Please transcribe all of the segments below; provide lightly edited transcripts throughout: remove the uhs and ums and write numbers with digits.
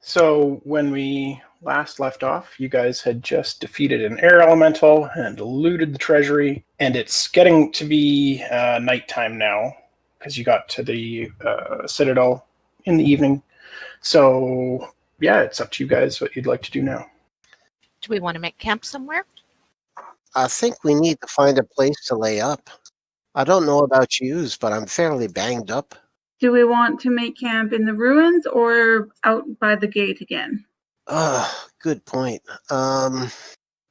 So when we last left off, you guys had just defeated an air elemental and looted the treasury, and it's getting to be nighttime now because you got to the citadel in the evening. So yeah, it's up to you guys what you'd like to do now. Do we want to make camp somewhere? I think we need to find a place to lay up. I don't know about yous, but I'm fairly banged up. Do we want to make camp in the ruins or out by the gate again? Good point.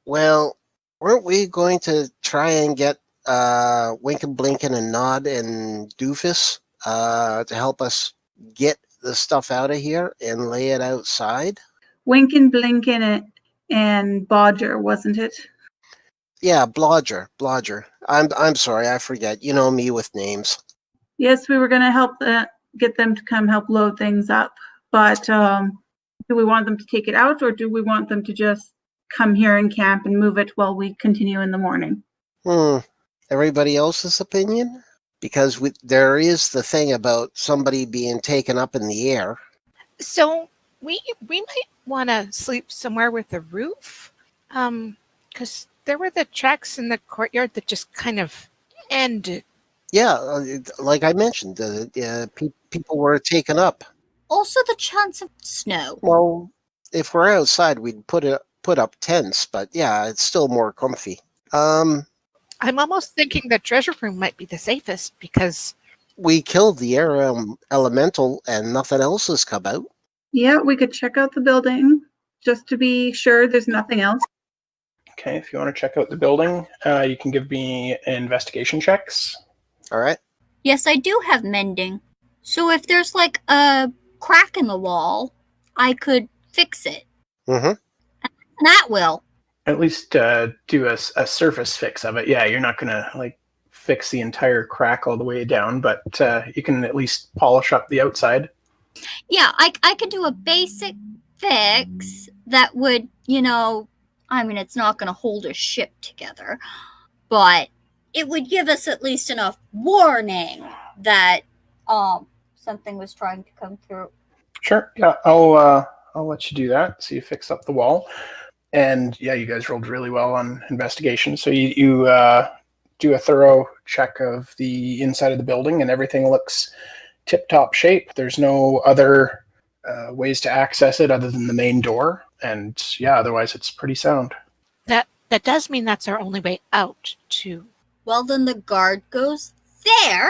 Well, weren't we going to try and get Winkin' Blinkin' and Nod and Doofus to help us get the stuff out of here and lay it outside? Winkin', Blinkin', and Bodger, wasn't it? Yeah, Blodger. I'm sorry, I forget. You know me with names. Yes, we were going to help get them to come help load things up. But do we want them to take it out, or do we want them to just come here and camp and move it while we continue in the morning? Everybody else's opinion? Because there is the thing about somebody being taken up in the air. So we might want to sleep somewhere with a roof, because there were the tracks in the courtyard that just kind of ended. Yeah, like I mentioned, people were taken up. Also the chance of snow. Well, if we're outside, we'd put up tents, but yeah, it's still more comfy. I'm almost thinking the treasure room might be the safest because we killed the air elemental and nothing else has come out. Yeah, we could check out the building just to be sure there's nothing else. Okay, if you want to check out the building, you can give me investigation checks. All right. Yes, I do have mending. So if there's like a crack in the wall, I could fix it. Mm-hmm. And that will. At least do a surface fix of it. Yeah, you're not going to fix the entire crack all the way down, but you can at least polish up the outside. Yeah, I could do a basic fix that would, it's not going to hold a ship together, but it would give us at least enough warning that something was trying to come through. Sure. Yeah, I'll let you do that. So you fix up the wall, and yeah, you guys rolled really well on investigation. So you do a thorough check of the inside of the building, and everything looks tip-top shape. There's no other ways to access it other than the main door, and yeah, otherwise it's pretty sound. That does mean that's our only way out too. Well, then the guard goes there,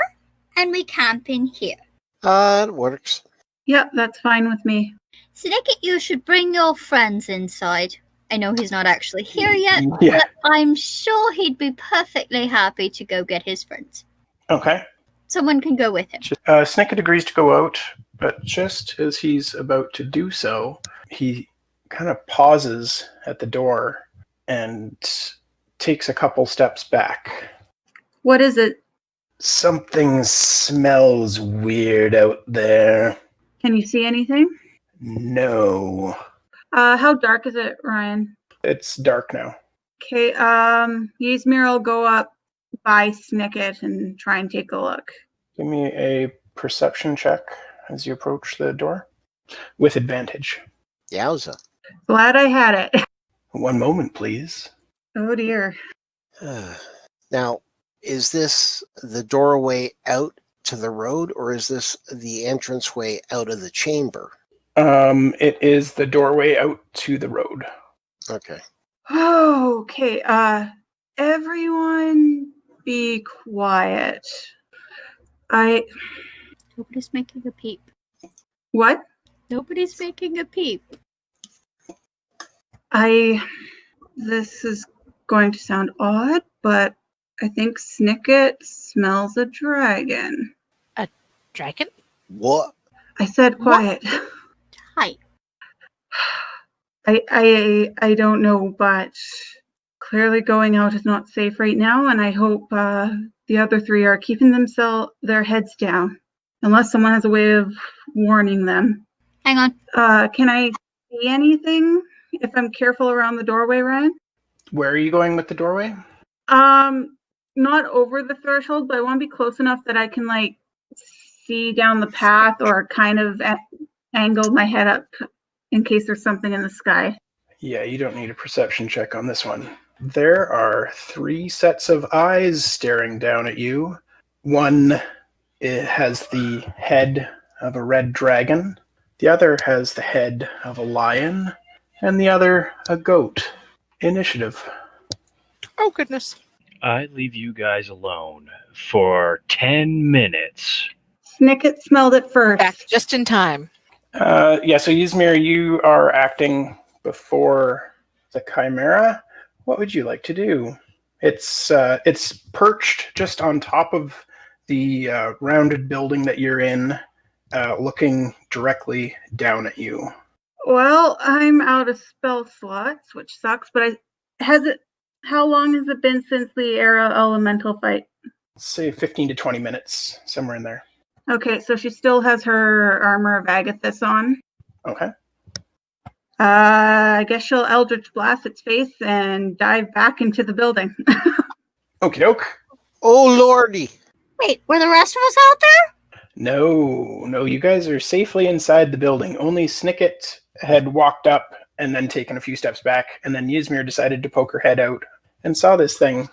and we camp in here. It works. Yep, that's fine with me. Snikket, you should bring your friends inside. I know he's not actually here yet, Yeah. But I'm sure he'd be perfectly happy to go get his friends. Okay. Someone can go with him. Snikket agrees to go out, but just as he's about to do so, he kind of pauses at the door and takes a couple steps back. What is it? Something smells weird out there. Can you see anything? No. How dark is it, Ryan? It's dark now. Okay, Ysmyr will go up by Snikket and try and take a look. Give me a perception check as you approach the door with advantage. Yowza. Glad I had it. One moment, please. Oh dear. Now, is this the doorway out to the road, or is this the entranceway out of the chamber? It is the doorway out to the road. Okay. Okay, everyone be quiet. Nobody's making a peep. What? Nobody's making a peep. This is going to sound odd, but I think Snikket smells a dragon. A dragon? What? I said quiet. Hi. I don't know, but clearly going out is not safe right now, and I hope the other three are keeping their heads down, unless someone has a way of warning them. Hang on. Can I see anything if I'm careful around the doorway, Ryan? Where are you going with the doorway? Not over the threshold, but I want to be close enough that I can see down the path or kind of angle my head up in case there's something in the sky. Yeah, you don't need a perception check on this one. There are 3 sets of eyes staring down at you. One, it has the head of a red dragon. The other has the head of a lion. And the other, a goat. Initiative. Oh, goodness. I leave you guys alone for 10 minutes. Snikket smelled it first. Back just in time. So Ysmyr, you are acting before the Chimera. What would you like to do? It's perched just on top of the rounded building that you're in, looking directly down at you. Well, I'm out of spell slots, which sucks, but how long has it been since the Era Elemental fight? Let's say 15 to 20 minutes, somewhere in there. Okay, so she still has her Armor of Agathis on. Okay. I guess she'll Eldritch Blast its face and dive back into the building. Okie doke. Oh, lordy. Wait, were the rest of us out there? No, you guys are safely inside the building. Only Snikket had walked up and then taken a few steps back, and then Ysmyr decided to poke her head out and saw this thing.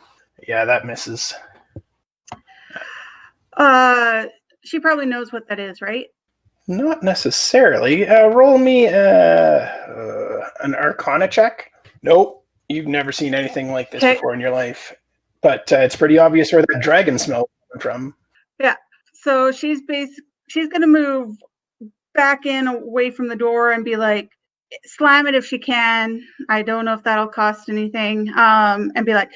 Yeah, that misses. She probably knows what that is, right? Not necessarily. Roll me an Arcana check. Nope, you've never seen anything like this before in your life. But it's pretty obvious where that dragon smell came from. Yeah. So she's gonna move back in away from the door and be like, slam it if she can. I don't know if that'll cost anything. And be like,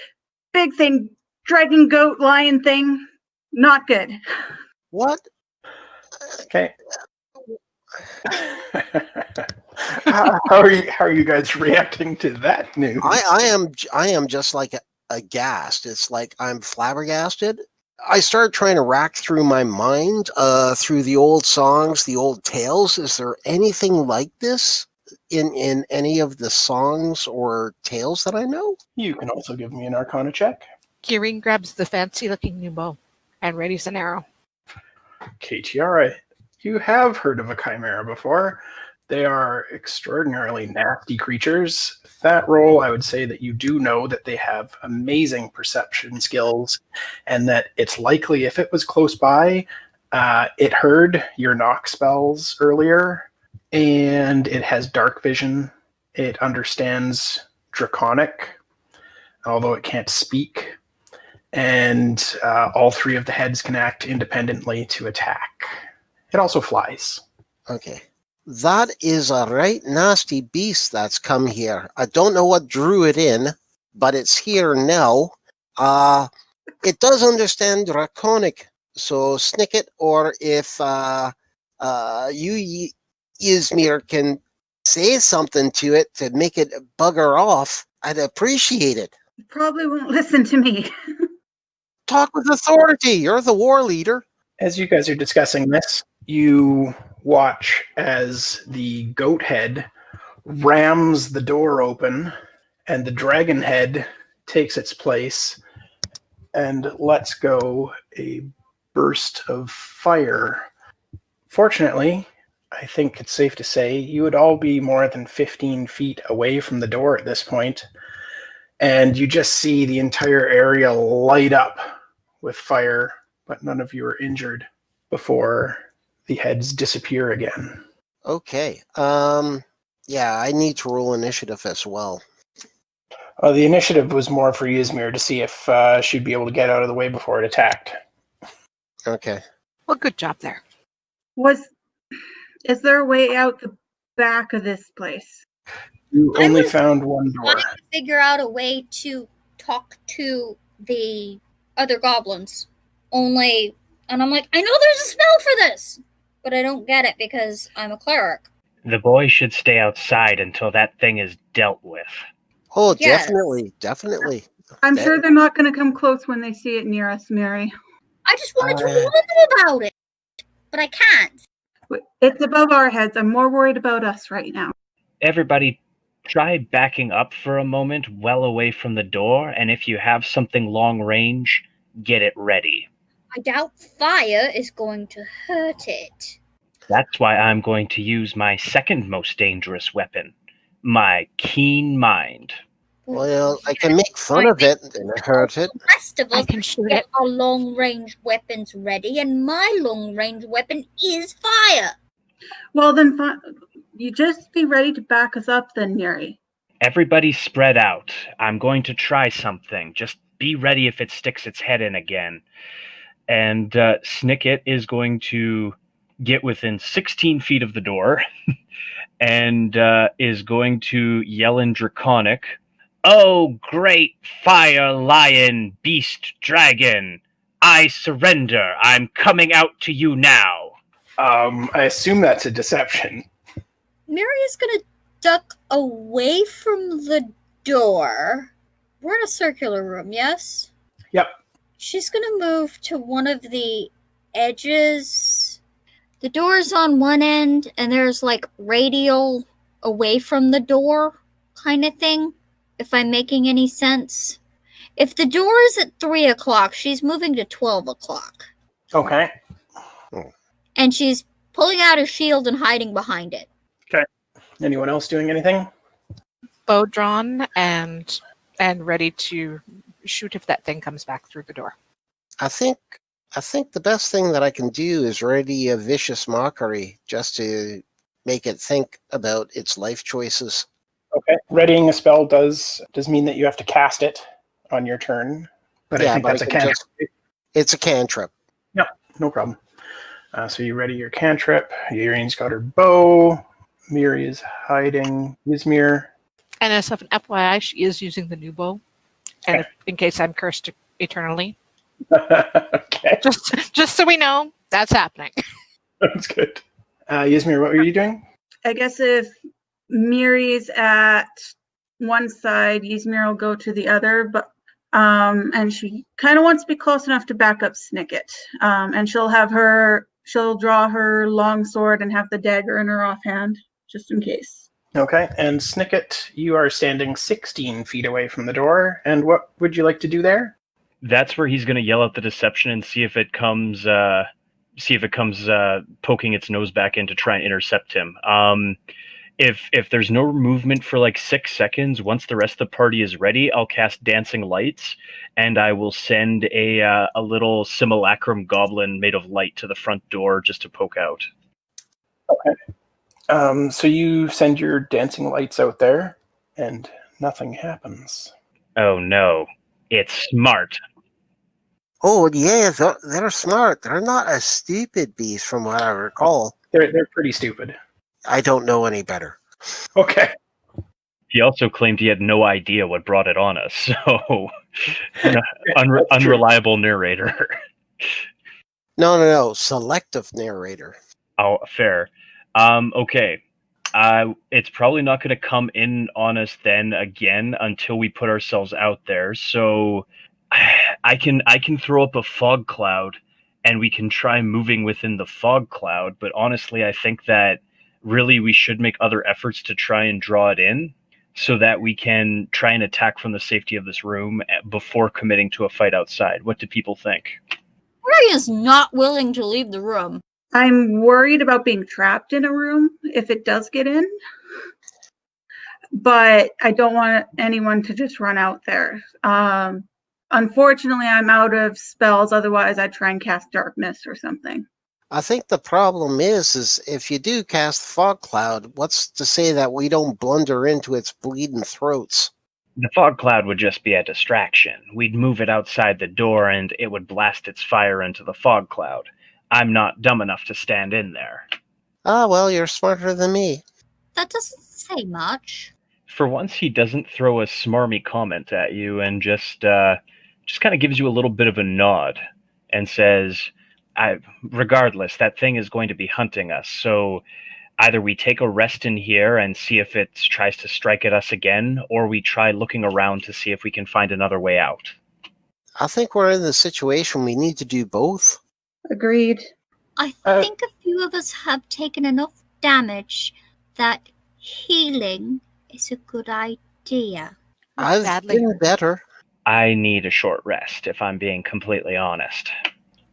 big thing, dragon, goat, lion thing, not good. What? Okay. how are you guys reacting to that news? I am just like aghast. It's like I'm flabbergasted. I started trying to rack through my mind, through the old songs, the old tales. Is there anything like this in any of the songs or tales that I know? You can also give me an Arcana check. Yaereene grabs the fancy-looking new bow and readies an arrow. Okay, Tiara, you have heard of a chimera before. They are extraordinarily nasty creatures. With that roll, I would say that you do know that they have amazing perception skills, and that it's likely if it was close by, it heard your knock spells earlier, and it has dark vision. It understands Draconic, although it can't speak. And all 3 of the heads can act independently to attack. It also flies. Okay. That is a right nasty beast that's come here. I don't know what drew it in, but it's here now. It does understand Draconic. So Snikket, or if you, Ysmyr, can say something to it to make it bugger off, I'd appreciate it. You probably won't listen to me. Talk with authority. You're the war leader. As you guys are discussing this, you watch as the goat head rams the door open and the dragon head takes its place and lets go a burst of fire. Fortunately, I think it's safe to say you would all be more than 15 feet away from the door at this point, and you just see the entire area light up with fire, but none of you are injured before the heads disappear again. Okay. Yeah, I need to roll initiative as well. The initiative was more for Ysmyr to see if she'd be able to get out of the way before it attacked. Okay. Well, good job there. Is there a way out the back of this place? You only found one door. Trying to figure out a way to talk to the other goblins. And I'm like, I know there's a spell for this, but I don't get it because I'm a cleric. The boy should stay outside until that thing is dealt with. Oh, Yes. definitely. I'm sure they're not going to come close when they see it near us, Miri. I just wanted to warn them about it, but I can't. It's above our heads. I'm more worried about us right now. Everybody, try backing up for a moment well away from the door, and if you have something long range, get it ready. I doubt fire is going to hurt it. That's why I'm going to use my second most dangerous weapon, my keen mind. Well, I can make fun of it and hurt it. The rest of I us can shoot get it. our long-range weapons ready, and my long-range weapon is fire. Well, then you just be ready to back us up then, Miri. Everybody spread out. I'm going to try something. Just be ready if it sticks its head in again. And Snikket is going to get within 16 feet of the door and is going to yell in Draconic, "Oh, great fire, lion, beast, dragon! I surrender. I'm coming out to you now." I assume that's a deception. Miri is going to duck away from the door. We're in a circular room, yes? Yep. She's going to move to one of the edges. The door's on one end, and there's like radial away from the door kind of thing, if I'm making any sense. If the door is at 3 o'clock, she's moving to 12 o'clock. Okay. And she's pulling out her shield and hiding behind it. Okay. Anyone else doing anything? Bow drawn and ready to shoot if that thing comes back through the door. I think the best thing that I can do is ready a vicious mockery just to make it think about its life choices. Okay. Readying a spell does mean that you have to cast it on your turn, but I think that's a cantrip. It's a cantrip. Yep, no problem. So you ready your cantrip. Yaerene's got her bow. Miri is hiding. Ysmyr. And as of an FYI, she is using the new bow. And Okay. in case I'm cursed eternally. Okay, Just so we know, that's happening. that's good. Ysmyr, what were you doing? I guess if Miri's at one side, Ysmyr will go to the other, but and she kind of wants to be close enough to back up Snikket. And she'll draw her long sword and have the dagger in her offhand, just in case. Okay, and Snikket, you are standing 16 feet away from the door, and what would you like to do there? That's where he's going to yell out the deception and see if it comes poking its nose back in to try and intercept him. If there's no movement for like 6 seconds, once the rest of the party is ready, I'll cast Dancing Lights, and I will send a little simulacrum goblin made of light to the front door just to poke out. Okay. So you send your dancing lights out there, and nothing happens. Oh no, it's smart. Oh, yeah, they're smart. They're not a stupid beast from what I recall. They're pretty stupid. I don't know any better. Okay. He also claimed he had no idea what brought it on us, so That's true. unreliable narrator. No. Selective narrator. Oh, fair. Okay. It's probably not going to come in on us then again until we put ourselves out there. So I can throw up a fog cloud, and we can try moving within the fog cloud. But honestly, I think that really we should make other efforts to try and draw it in, so that we can try and attack from the safety of this room before committing to a fight outside. What do people think? Miri is not willing to leave the room. I'm worried about being trapped in a room if it does get in, but I don't want anyone to just run out there. Unfortunately, I'm out of spells. Otherwise, I'd try and cast darkness or something. I think the problem is if you do cast fog cloud, what's to say that we don't blunder into its bleeding throats? The fog cloud would just be a distraction. We'd move it outside the door, and it would blast its fire into the fog cloud. I'm not dumb enough to stand in there. Ah, well, you're smarter than me. That doesn't say much. For once, he doesn't throw a smarmy comment at you and just kind of gives you a little bit of a nod and says, regardless, that thing is going to be hunting us. So either we take a rest in here and see if it tries to strike at us again, or we try looking around to see if we can find another way out. I think we're in the situation we need to do both. Agreed. I think a few of us have taken enough damage that healing is a good idea. I've Badly been hurt. better. I need a short rest, if I'm being completely honest.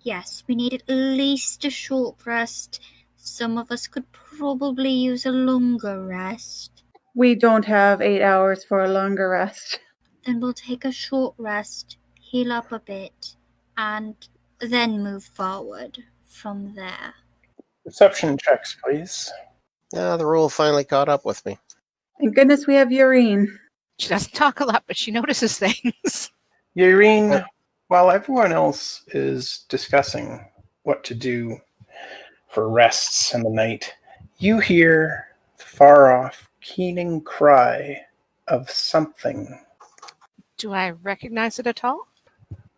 Yes, we need at least a short rest. Some of us could probably use a longer rest. We don't have 8 hours for a longer rest. Then we'll take a short rest, heal up a bit, and then move forward from there. Perception checks, please. Yeah, the rule finally caught up with me. Thank goodness we have Yaereene. She doesn't talk a lot, but she notices things. Yaereene, while everyone else is discussing what to do for rests in the night, you hear the far-off keening cry of something. Do I recognize it at all?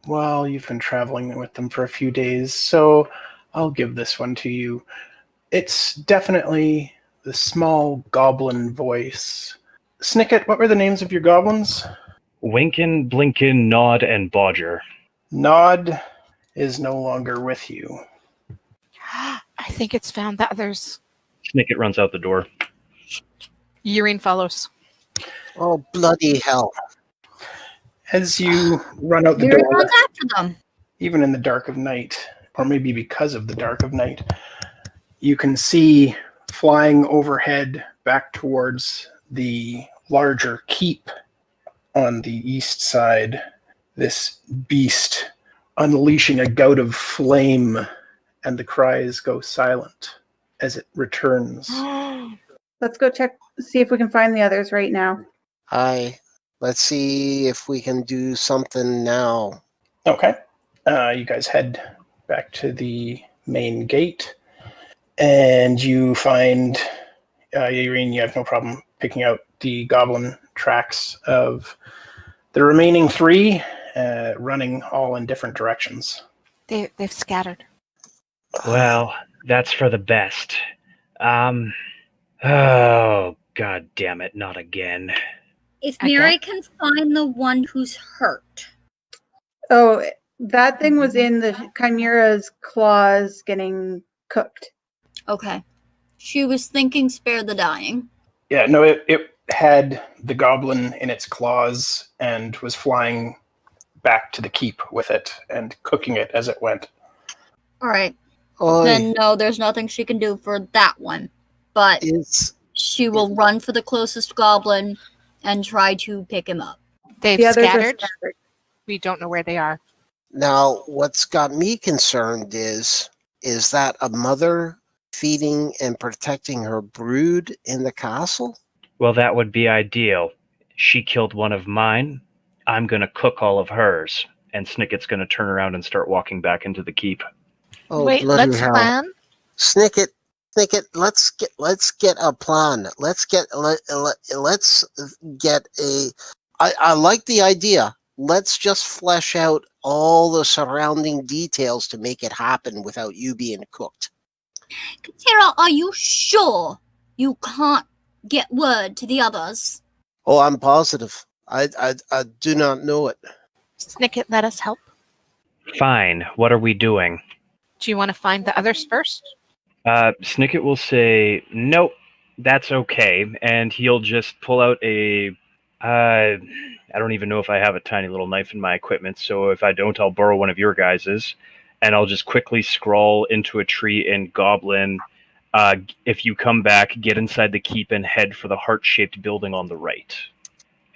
Well, you've been traveling with them for a few days, so I'll give this one to you. It's definitely the small goblin voice. Snikket, what were the names of your goblins? Winkin, Blinkin, Nod, and Bodger. Nod is no longer with you. I think it's found the others. Snikket runs out the door. Yaereene follows. Oh, bloody hell. As you run out the Miri door, runs after them. even in the dark of night, or maybe because of the dark of night, you can see flying overhead back towards the larger keep on the east side, this beast unleashing a gout of flame, and the cries go silent as it returns. Let's go see if we can find the others right now. Let's see if we can do something now. Okay. You guys head back to the main gate, and you find, Yaereene, you have no problem picking out the goblin tracks of the remaining three, running all in different directions. They've scattered. Well, that's for the best. Oh, god damn it, not again. If Okay. Miri can find the one who's hurt. Oh, that thing was in the Chimera's claws getting cooked. Okay. She was thinking spare the dying. Yeah, no, it had the goblin in its claws and was flying back to the keep with it and cooking it as it went. Alright. Oh, Then no, there's nothing she can do for that one. But she will run for the closest goblin and try to pick him up. They've The others are scattered. scattered. We don't know where they are. now, what's got me concerned is that a mother feeding and protecting her brood in the castle? Well, that would be ideal. She killed one of mine. I'm gonna cook all of hers. And Snicket's gonna turn around and start walking back into the keep. Oh, Wait, bloody let's hell. plan. Snicket, let's get a plan. Let's get a. I like the idea. Let's just flesh out all the surrounding details to make it happen without you being cooked. Katira, are you sure you can't get word to the others? Oh, I'm positive. I do not know it. Snicket, let us help. Fine, what are we doing? Do you want to find the others first? Snicket will say, nope, that's okay, and he'll just pull out I don't even know if I have a tiny little knife in my equipment, so if I don't, I'll borrow one of your guys's, and I'll just quickly scrawl into a tree in Goblin, if you come back, get inside the keep and head for the heart-shaped building on the right.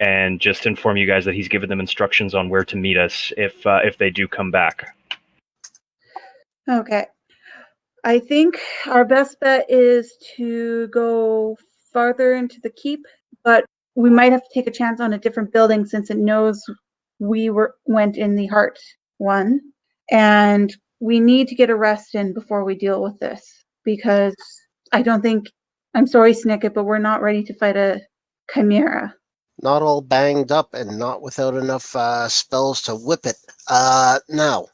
And just inform you guys that he's given them instructions on where to meet us if they do come back. Okay. I think our best bet is to go farther into the keep, but we might have to take a chance on a different building since it knows we went in the heart one. And we need to get a rest in before we deal with this, because I'm sorry, Snicket, but we're not ready to fight a chimera. Not all banged up and not without enough spells to whip it. Now,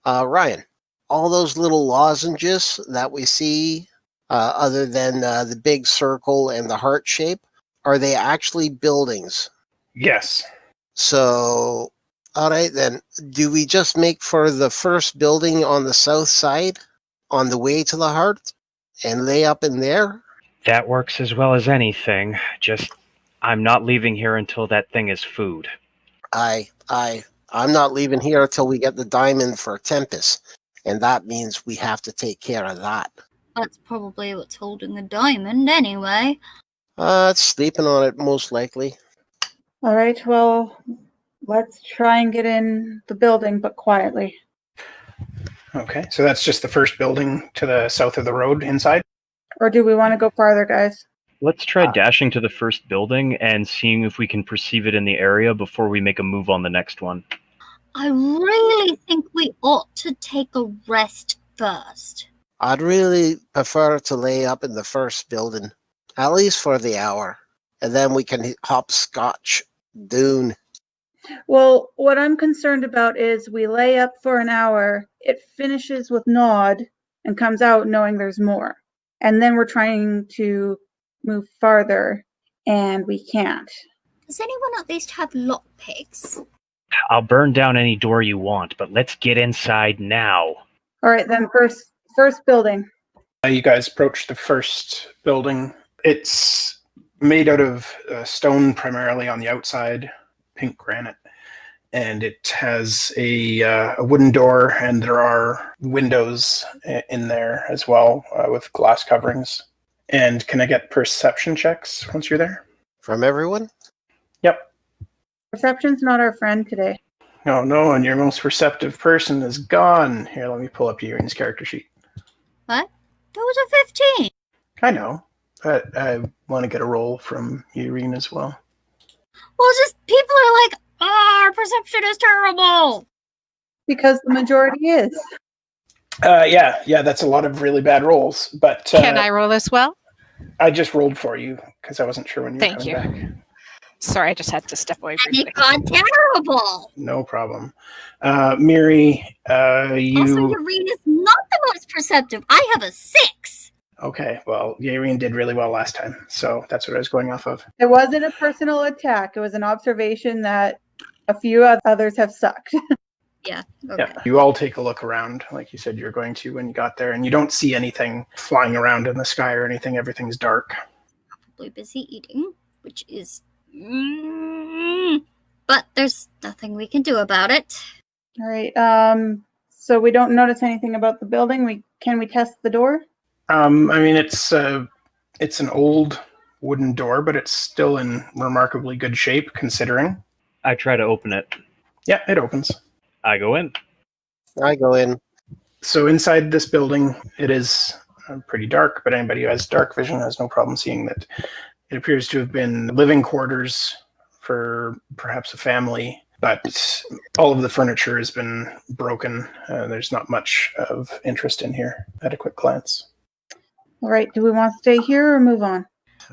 Ryan, all those little lozenges that we see, other than the big circle and the heart shape, are they actually buildings? Yes. So, all right then. Do we just make for the first building on the south side, on the way to the heart, and lay up in there? That works as well as anything. Just, I'm not leaving here until that thing is food. I'm not leaving here until we get the diamond for Tempest, and that means we have to take care of that. That's probably what's holding the diamond anyway. It's sleeping on it, most likely. All right, well, let's try and get in the building, but quietly. Okay, so that's just the first building to the south of the road inside? Or do we want to go farther, guys? Let's try dashing to the first building and seeing if we can perceive it in the area before we make a move on the next one. I really think we ought to take a rest first. I'd really prefer to lay up in the first building, at least for the hour, and then we can hopscotch Dune. Well, what I'm concerned about is we lay up for an hour, it finishes with Nod, and comes out knowing there's more. And then we're trying to move farther, and we can't. Does anyone at least have lockpicks? I'll burn down any door you want, but let's get inside now. All right, then first building. You guys approach the first building. It's made out of stone primarily on the outside, pink granite, and it has a wooden door, and there are windows in there as well with glass coverings. And can I get perception checks once you're there? From everyone? Yep. Perception's not our friend today. Oh no, and your most perceptive person is gone. Here, let me pull up Yaerene's character sheet. What? That was a 15. I know, but I want to get a roll from Yaereene as well. Well, just people are like, our perception is terrible. Because the majority is. Yeah, that's a lot of really bad rolls. But Can I roll as well? I just rolled for you because I wasn't sure when you were Thank coming you. back. Sorry, I just had to step away And briefly. it got terrible. No problem. Miri, Also, Yaereene is not the most perceptive. I have a 6. Okay, well, Yaereene did really well last time, so that's what I was going off of. It wasn't a personal attack. It was an observation that a few others have sucked. Yeah. Okay. Yeah, you all take a look around, like you said you're going to when you got there, and you don't see anything flying around in the sky or anything. Everything's dark. Probably busy eating, which is... But there's nothing we can do about it. All right. So we don't notice anything about the building. Can we test the door? I mean, it's an old wooden door, but it's still in remarkably good shape, considering. I try to open it. Yeah, it opens. I go in. I go in. So inside this building, it is pretty dark, but anybody who has dark vision has no problem seeing that it appears to have been living quarters for perhaps a family, but all of the furniture has been broken. There's not much of interest in here at a quick glance. All right. Do we want to stay here or move on?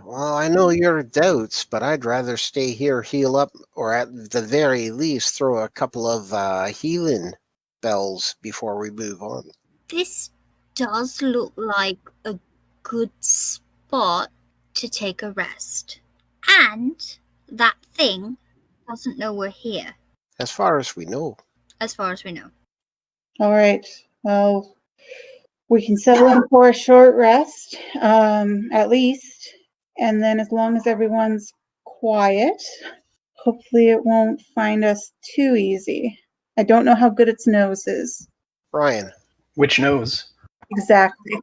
Well, I know your doubts, but I'd rather stay here, heal up, or at the very least throw a couple of healing bells before we move on. This does look like a good spot to take a rest. And that thing doesn't know we're here, As far as we know. as far as we know. All right. Well, we can settle in for a short rest, at least. And then as long as everyone's quiet, hopefully it won't find us too easy. I don't know how good its nose is. Ryan, Which nose? Exactly.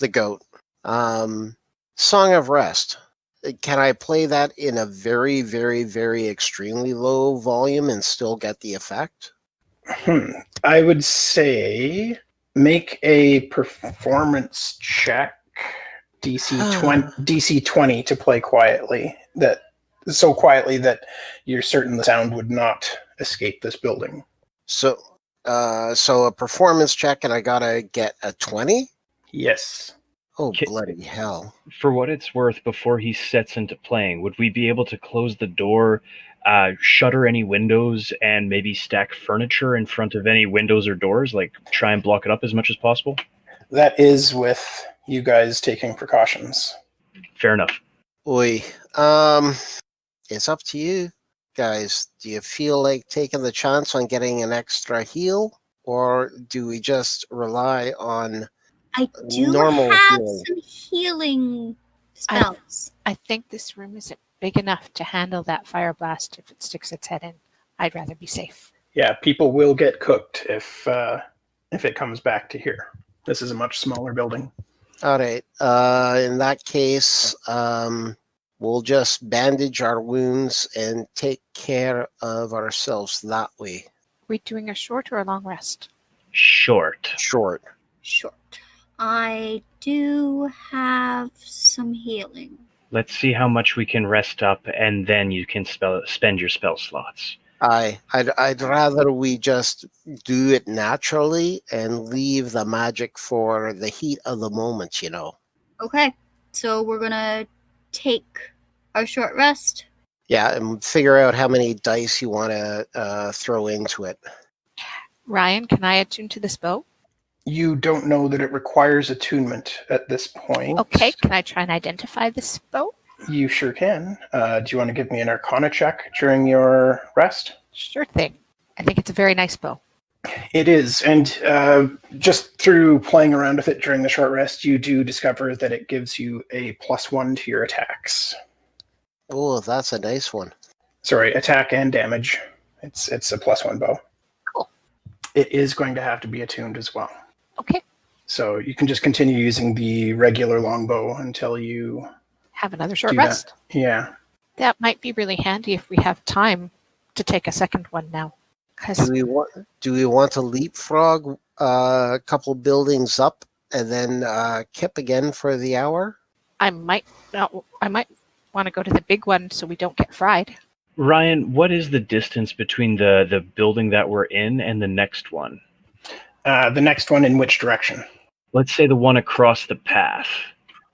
the goat. Song of Rest. Can I play that in a very, very, very extremely low volume and still get the effect? I would say make a performance check, DC 20 to play quietly. So quietly that you're certain the sound would not escape this building. So a performance check, and I gotta get a 20? Yes. Oh, Okay. bloody hell. For what it's worth, before he sets into playing, would we be able to close the door, shutter any windows, and maybe stack furniture in front of any windows or doors? Like, try and block it up as much as possible? That is with you guys taking precautions. Fair enough. Oi. It's up to you, guys. Do you feel like taking the chance on getting an extra heal? Or do we just rely on I do normal have healing? some healing spells. I think this room isn't big enough to handle that fire blast if it sticks its head in. I'd rather be safe. Yeah, people will get cooked if it comes back to here. This is a much smaller building. All right. In that case, we'll just bandage our wounds and take care of ourselves that way. We doing a short or a long rest? Short. Short. Short. I do have some healing. Let's see how much we can rest up, and then you can spend your spell slots. I'd rather we just do it naturally and leave the magic for the heat of the moment, you know. Okay, so we're gonna take our short rest. Yeah, and figure out how many dice you want to throw into it. Ryan, can I attune to this bow? You don't know that it requires attunement at this point. Okay, can I try and identify this bow? You sure can. Do you want to give me an Arcana check during your rest? Sure thing. I think it's a very nice bow. It is, and just through playing around with it during the short rest, you do discover that it gives you a +1 to your attacks. Oh, that's a nice one. Sorry, attack and damage. It's a +1 bow. Cool. It is going to have to be attuned as well. Okay. So you can just continue using the regular longbow until you Have another short do rest. that. Yeah. That might be really handy if we have time to take a second one now. Do we want to leapfrog a couple buildings up and then kip again for the hour? I might want to go to the big one so we don't get fried. Ryan, what is the distance between the building that we're in and the next one? The next one in which direction? Let's say the one across the path.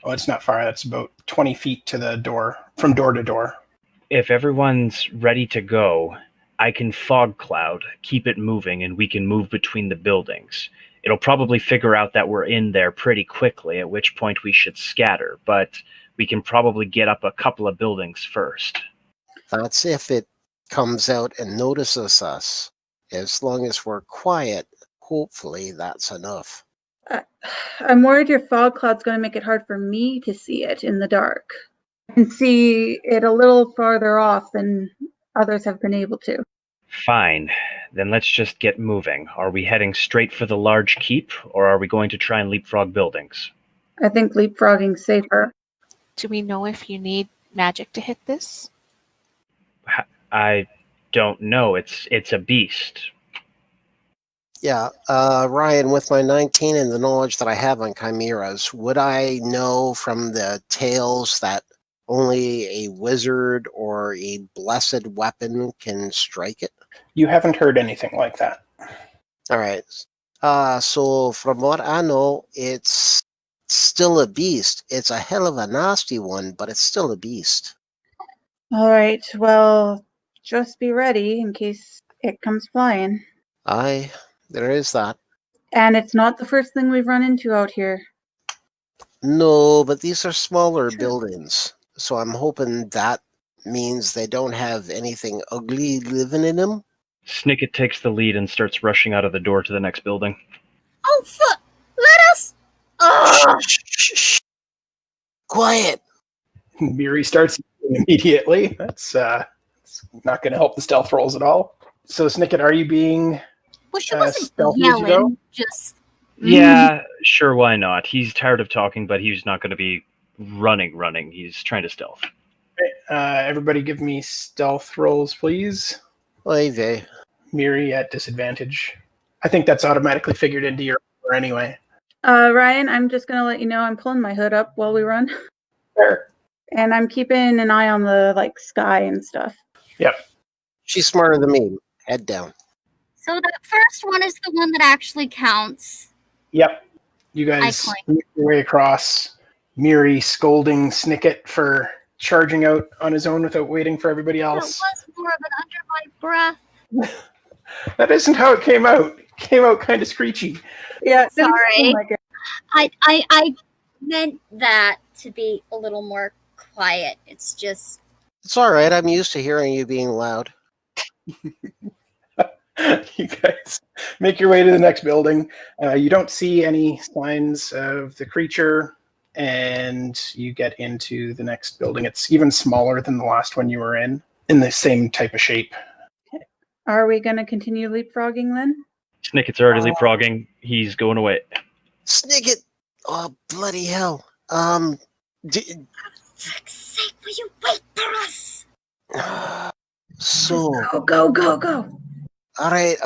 Oh, it's not far. That's about 20 feet to the door, from door to door. If everyone's ready to go, I can fog cloud, keep it moving, and we can move between the buildings. It'll probably figure out that we're in there pretty quickly, at which point we should scatter, but we can probably get up a couple of buildings first. That's if it comes out and notices us. As long as we're quiet, hopefully that's enough. I'm worried your fog cloud's going to make it hard for me to see it in the dark. I can see it a little farther off than others have been able to. Fine. Then let's just get moving. Are we heading straight for the large keep, or are we going to try and leapfrog buildings? I think leapfrogging's safer. Do we know if you need magic to hit this? I don't know. It's a beast. Yeah, Ryan, with my 19 and the knowledge that I have on chimeras, would I know from the tales that only a wizard or a blessed weapon can strike it? You haven't heard anything like that. All right. So from what I know, it's still a beast. It's a hell of a nasty one, but it's still a beast. All right, well, just be ready in case it comes flying. Aye, there is that. And it's not the first thing we've run into out here. No, but these are smaller buildings. So I'm hoping that means they don't have anything ugly living in them. Snikket takes the lead and starts rushing out of the door to the next building. Oh, fuck! Let us! Ugh! Shh. Quiet. Miri starts immediately. That's not going to help the stealth rolls at all. So, Snikket, are you being Well, she wasn't stealthy as you go? yelling, just... Yeah, sure, why not? He's tired of talking, but he's not going to be running. He's trying to stealth. Everybody give me stealth rolls, please. Oy vey. Miri at disadvantage. I think that's automatically figured into your order anyway. Ryan, I'm just going to let you know I'm pulling my hood up while we run. There. And I'm keeping an eye on the sky and stuff. Yep. She's smarter than me. Head down. So that first one is the one that actually counts. Yep. You guys make your way across. Miri scolding Snikket for charging out on his own without waiting for everybody That else. was more of an under my breath. That isn't how it came out. It came out kind of screechy. Yeah, it didn't Sorry. seem like it. I meant that to be a little more quiet. It's just... It's all right. I'm used to hearing you being loud. You guys make your way to the next building. You don't see any signs of the creature, and you get into the next building. It's even smaller than the last one you were in the same type of shape. Are we going to continue leapfrogging then? Snicket's already leapfrogging. He's going away. Snikket, Oh, bloody hell. For fuck's sake, will you wait for us? So, Go, go, go, go. all right.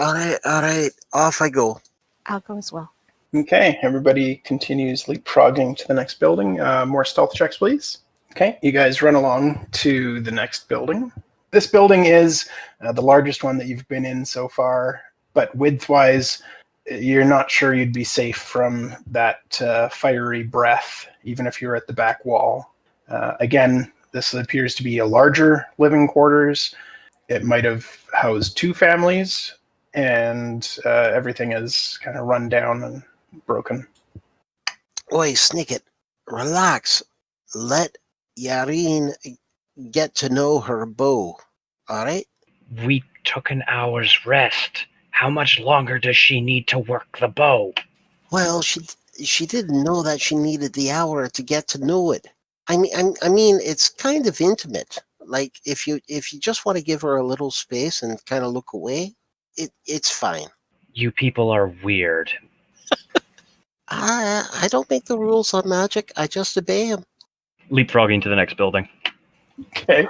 Off I go. I'll go as well. Okay, everybody continues leapfrogging to the next building. More stealth checks, please. Okay, you guys run along to the next building. This building is the largest one that you've been in so far, but width-wise, you're not sure you'd be safe from that fiery breath, even if you're at the back wall. Again, this appears to be a larger living quarters. It might have housed 2 families, and everything is kind of run down and broken. Oi, Snikket, relax. Let Yaereene get to know her bow. All right? We took an hour's rest. How much longer does she need to work the bow? Well, she didn't know that she needed the hour to get to know it. I mean, it's kind of intimate. Like if you just want to give her a little space and kind of look away, it's fine. You people are weird. I don't make the rules on magic. I just obey them. Leapfrogging to the next building. Okay.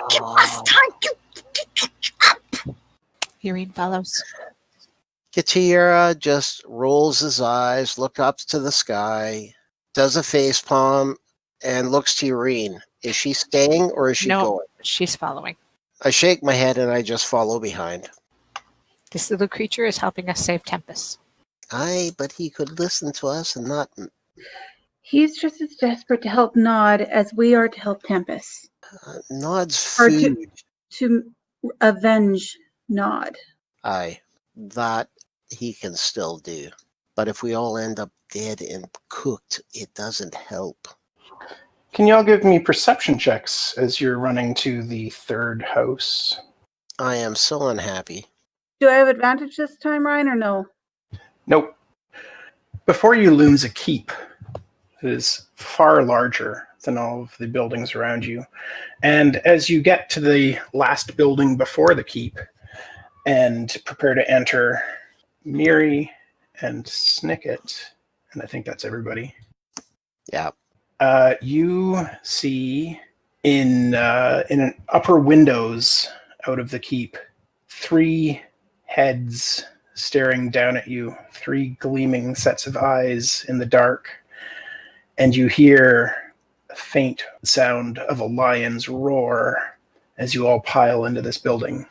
Give us time to catch up. Yaereene follows. Katira just rolls his eyes, looks up to the sky, does a face palm, and looks to Yaereene. Is she staying or is she No, going? she's following. I shake my head and I just follow behind. This little creature is helping us save Tempest. Aye, but he could listen to us and not. He's just as desperate to help Nod as we are to help Tempest. Nod's Or food. to avenge Nod. Aye, that he can still do. But if we all end up dead and cooked, it doesn't help. Can y'all give me perception checks as you're running to the third house? I am so unhappy. Do I have advantage this time, Ryan, or no? Nope. Before you looms a keep. It is far larger than all of the buildings around you. And as you get to the last building before the keep and prepare to enter, Miri and Snikket, and I think that's everybody. Yeah. You see in an upper windows out of the keep 3 heads staring down at you, 3 gleaming sets of eyes in the dark, and you hear a faint sound of a lion's roar as you all pile into this building.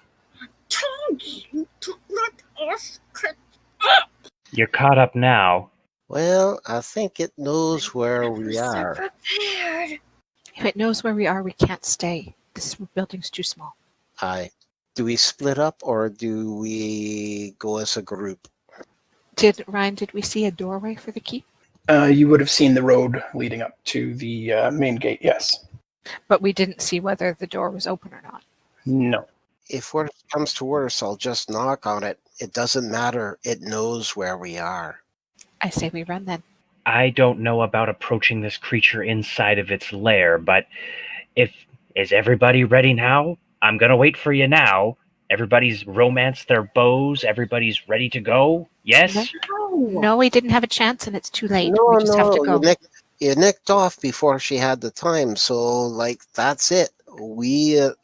Told you to let us catch. You're caught up now. Well, I think it knows where we So are. prepared. If it knows where we are, we can't stay. This building's too small. Aye. Do we split up or do we go as a group? Did we see a doorway for the keep? You would have seen the road leading up to the main gate, yes. But we didn't see whether the door was open or not. No. If worse comes to worse, I'll just knock on it. It doesn't matter. It knows where we are. I say we run then. I don't know about approaching this creature inside of its lair, but is everybody ready now? I'm gonna wait for you now. Everybody's romanced their bows. Everybody's ready to go. Yes. No, we didn't have a chance, and it's too late. No, we just have to go. You nicked off before she had the time, so that's it. We're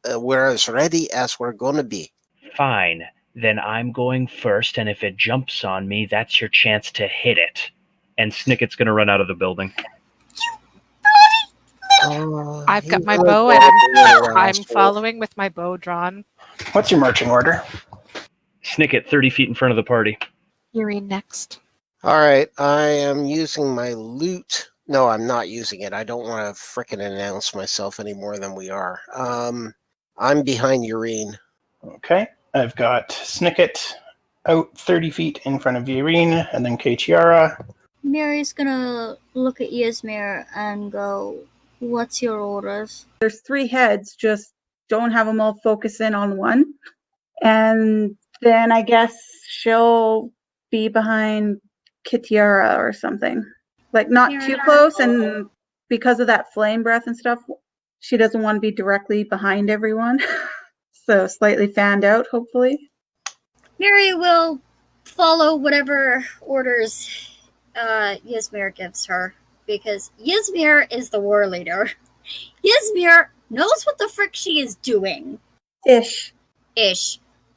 as ready as we're gonna be. Fine. Then I'm going first, and if it jumps on me, that's your chance to hit it. And Snicket's gonna run out of the building. I've got my he's bow, gonna and go I'm asshole. following with my bow drawn. What's your marching order? Snicket, 30 feet in front of the party. Yaereene next. All right, I am using my loot. No, I'm not using it. I don't want to frickin' announce myself any more than we are. I'm behind Yaereene. Okay. I've got Snikket out 30 feet in front of Yaereene, and then Katiara. Miri's gonna look at Ysmyr and go, "What's your orders?" There's 3 heads, just don't have them all focus in on one. And then I guess she'll be behind Kitiara or something. Like not too close, and because of that flame breath and stuff, she doesn't want to be directly behind everyone. So slightly fanned out, hopefully. Miri will follow whatever orders Ysmyr gives her, because Ysmyr is the war leader. Ysmyr knows what the frick she is doing. Ish.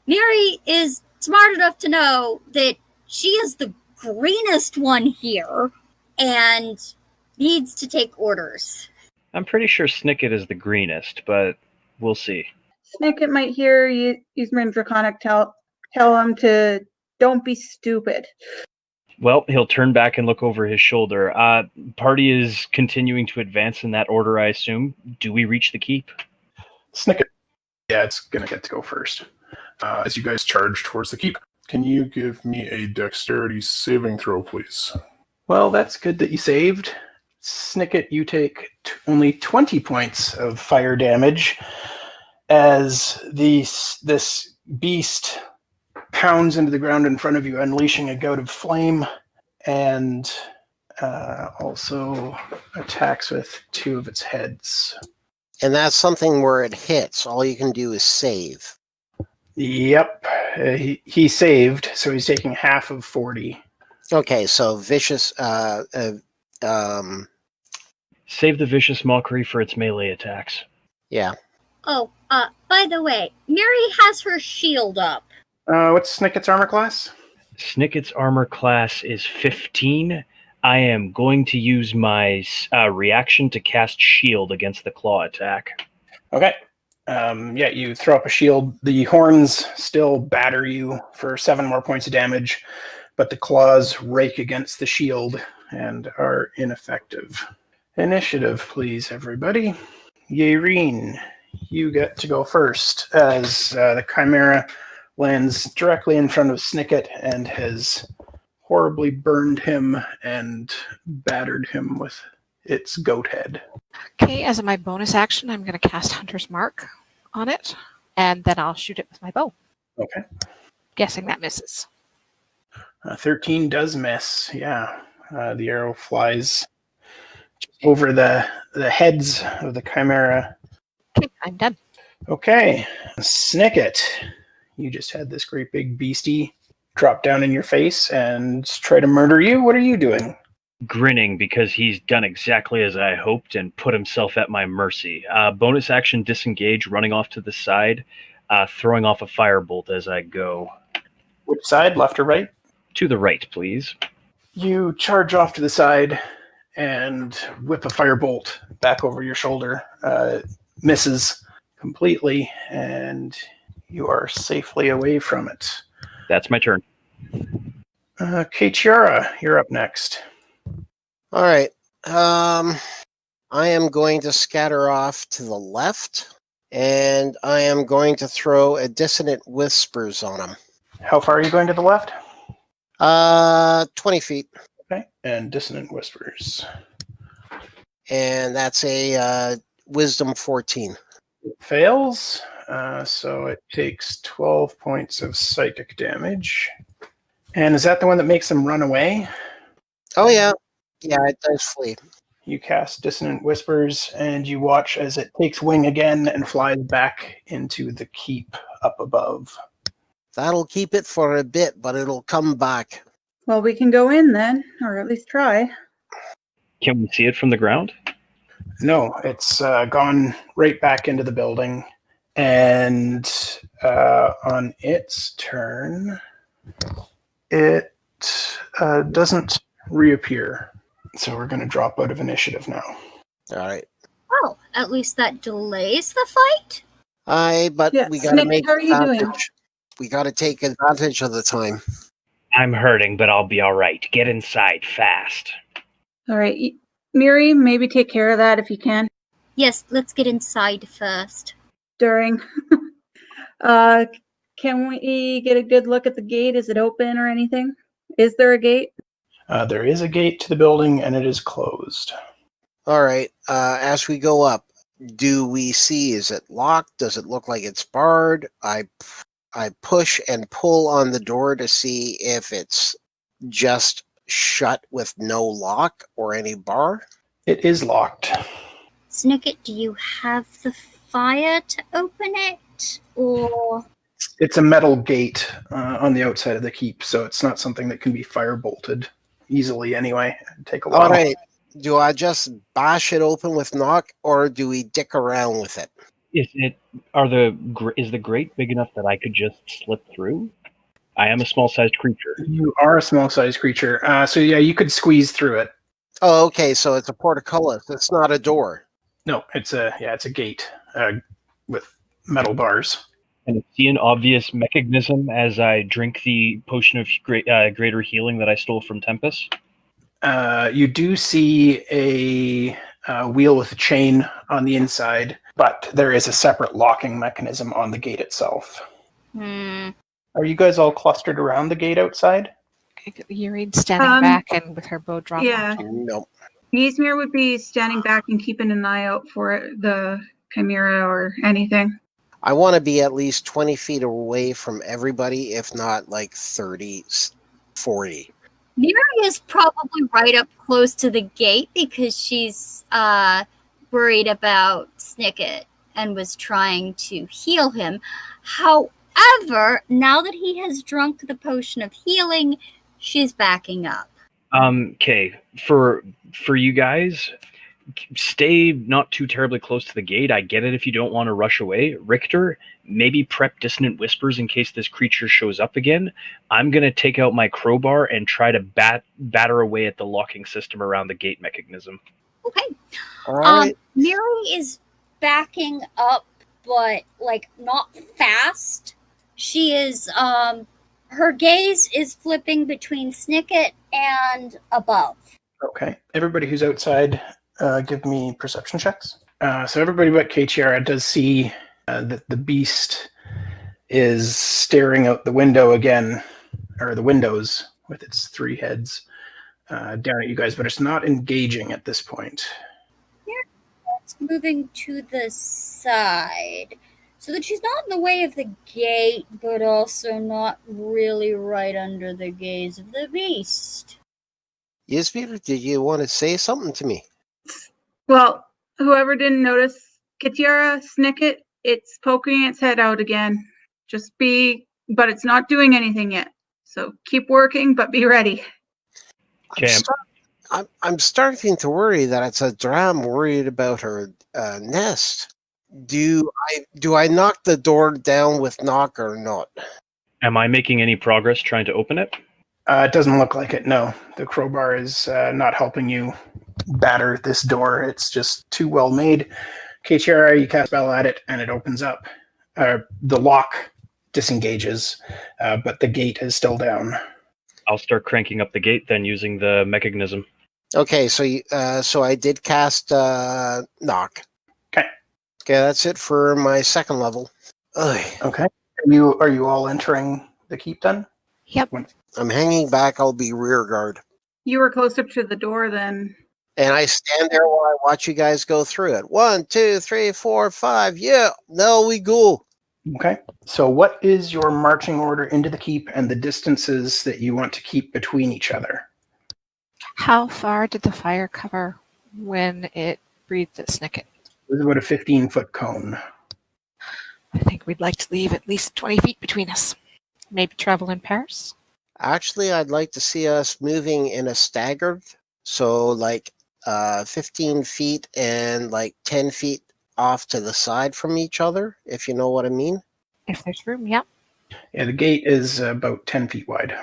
Miri is smart enough to know that she is the greenest one here and needs to take orders. I'm pretty sure Snikket is the greenest, but we'll see. Snikket might hear Ysmyr and Draconic tell him to don't be stupid. Well, he'll turn back and look over his shoulder. Party is continuing to advance in that order, I assume. Do we reach the keep? Snikket. Yeah, it's going to get to go first. As you guys charge towards the keep. Can you give me a dexterity saving throw, please? Well, that's good that you saved. Snikket, you take only 20 points of fire damage as this beast pounds into the ground in front of you, unleashing a gout of flame, and also attacks with 2 of its heads. And that's something where it hits. All you can do is save. Yep, he saved, so he's taking half of 40. Okay, so vicious. Save the vicious mockery for its melee attacks. Yeah. Oh, by the way, Miri has her shield up. What's Snicket's armor class? Snicket's armor class is 15. I am going to use my reaction to cast shield against the claw attack. Okay. You throw up a shield. The horns still batter you for 7 more points of damage, but the claws rake against the shield and are ineffective. Initiative, please, everybody. Yaereene, you get to go first as the Chimera lands directly in front of Snikket and has horribly burned him and battered him with its goat head. Okay, as my bonus action, I'm going to cast Hunter's Mark on it, and then I'll shoot it with my bow. Okay. Guessing that misses. 13 does miss, yeah. The arrow flies over the heads of the Chimera. Okay, I'm done. Okay, Snikket, you just had this great big beastie drop down in your face and try to murder you. What are you doing? Grinning because he's done exactly as I hoped and put himself at my mercy. Bonus action disengage, running off to the side, throwing off a firebolt as I go. Which side, left or right? To the right, please. You charge off to the side and whip a firebolt back over your shoulder. Misses completely, and you are safely away from it. That's my turn. Chiara, you're up next. All right. I am going to scatter off to the left, and I am going to throw a Dissonant Whispers on him. How far are you going to the left? 20 feet. Okay, and Dissonant Whispers. And that's a Wisdom 14. It fails, so it takes 12 points of psychic damage. And is that the one that makes them run away? Oh, yeah. Yeah, it does flee. You cast Dissonant Whispers, and you watch as it takes wing again and flies back into the keep up above. That'll keep it for a bit, but it'll come back. Well, we can go in then, or at least try. Can we see it from the ground? No, it's gone right back into the building. And on its turn, it doesn't reappear. So we're going to drop out of initiative now. All right. Well, at least that delays the fight. But Yes. we got to Nick, make how are you doing? advantage. We got to take advantage of the time. I'm hurting, but I'll be all right. Get inside fast. All right. Miri, maybe take care of that if you can. Yes, let's get inside first. During. Can we get a good look at the gate? Is it open or anything? Is there a gate? There is a gate to the building, and it is closed. All right. As we go up, do we see, is it locked? Does it look like it's barred? I push and pull on the door to see if it's just shut with no lock or any bar. It is locked. Snikket, do you have the fire to open it? Or... It's a metal gate on the outside of the keep, so it's not something that can be fire bolted. easily anyway. It'd take a while. All right. Do I just bash it open with knock, or do we dick around with it? Is the grate big enough that I could just slip through? I am a small-sized creature. You are a small-sized creature, so yeah, you could squeeze through it. Oh, okay. So it's a portcullis. It's not a door. No, it's a gate with metal bars. And I see an obvious mechanism as I drink the potion of greater healing that I stole from Tempest. You do see a wheel with a chain on the inside, but there is a separate locking mechanism on the gate itself. Are you guys all clustered around the gate outside? Yaereene standing back and with her bow drawn. Yeah. No. Ysmyr would be standing back and keeping an eye out for the chimera or anything. I want to be at least 20 feet away from everybody, if not like 30, 40. Miri is probably right up close to the gate because she's worried about Snikket and was trying to heal him. However, now that he has drunk the potion of healing, she's backing up. Okay, for you guys, stay not too terribly close to the gate. I get it if you don't want to rush away. Richter, maybe prep dissonant whispers in case this creature shows up again. I'm going to take out my crowbar and try to batter away at the locking system around the gate mechanism. Okay. All right. Miri is backing up, but like not fast. She is her gaze is flipping between Snikket and above. Okay. Everybody who's outside, give me perception checks. So everybody but Yaereene does see that the beast is staring out the window again, or the windows with its 3 heads down at you guys, but it's not engaging at this point. It's moving to the side so that she's not in the way of the gate, but also not really right under the gaze of the beast. Ysmyr, did you want to say something to me? Well, whoever didn't notice, Kitiara, Snikket, it's poking its head out again. But it's not doing anything yet. So keep working, but be ready. I'm starting to worry that it's a dram worried about her nest. Do I knock the door down with knock or not? Am I making any progress trying to open it? It doesn't look like it, no. The crowbar is not helping you batter this door. It's just too well made. Yaereene, you cast a spell at it, and it opens up. The lock disengages, but the gate is still down. I'll start cranking up the gate then using the mechanism. Okay, so I did cast knock. Okay, that's it for my second level. Ugh. Okay. Are you all entering the keep then? Yep. I'm hanging back. I'll be rear guard. You were close up to the door then. And I stand there while I watch you guys go through it. 1, 2, 3, 4, 5. Yeah, now we go. Okay. So what is your marching order into the keep and the distances that you want to keep between each other? How far did the fire cover when it breathed at Snikket? It was about a 15-foot cone. I think we'd like to leave at least 20 feet between us. Maybe travel in pairs? Actually, I'd like to see us moving in a staggered. So like 15 feet and like 10 feet off to the side from each other, if you know what I mean. If there's room, yeah. Yeah, the gate is about 10 feet wide.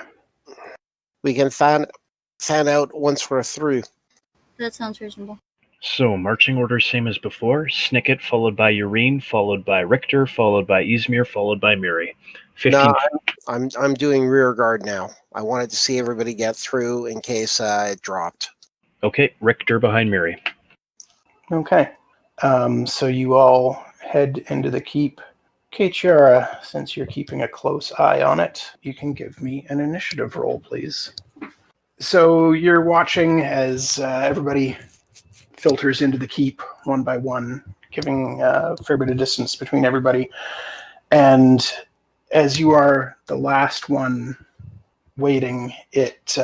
We can find out once we're through. That sounds reasonable. So, marching order same as before. Snikket, followed by Yaereene, followed by Richter, followed by Ysmyr, followed by Miri. 15. No, I'm doing rear guard now. I wanted to see everybody get through in case it dropped. Okay, Richter behind Miri. Okay. So you all head into the keep. Yaereene, since you're keeping a close eye on it, you can give me an initiative roll, please. So you're watching as everybody filters into the keep one by one, giving a fair bit of distance between everybody. And as you are the last one waiting, it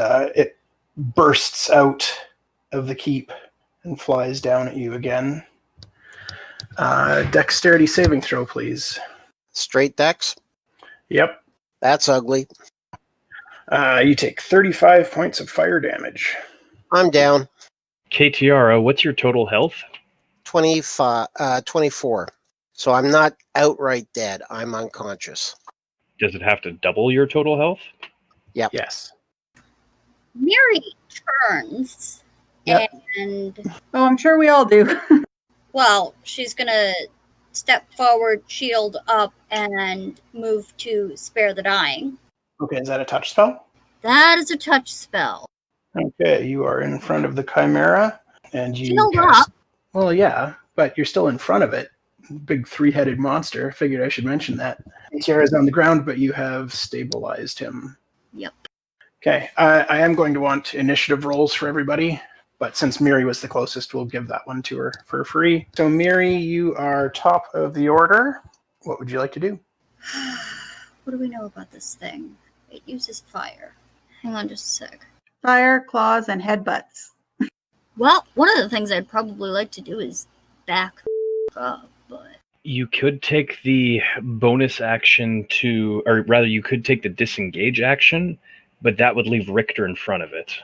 bursts out of the keep and flies down at you again. Dexterity saving throw, please. Straight dex? Yep. That's ugly. You take 35 points of fire damage. I'm down. Tiara, what's your total health? 24. So I'm not outright dead. I'm unconscious. Does it have to double your total health? Yep. Yes. Miri turns Yep. and, Oh, I'm sure we all do. well, she's gonna step forward, shield up, and move to spare the dying. Okay, is that a touch spell? That is a touch spell. Okay, you are in front of the Chimera, and you Shield cast... up. Well, yeah, but you're still in front of it. Big three-headed monster. Figured I should mention that. Tiara's on the ground, but you have stabilized him. Yep. Okay, I am going to want initiative rolls for everybody, but since Miri was the closest, we'll give that one to her for free. So Miri, you are top of the order. What would you like to do? What do we know about this thing? It uses fire. Hang on just a sec. Fire, claws, and headbutts. Well, one of the things I'd probably like to do is back up, but... You could take the bonus action to, or rather, you could take the disengage action, but that would leave Richter in front of it.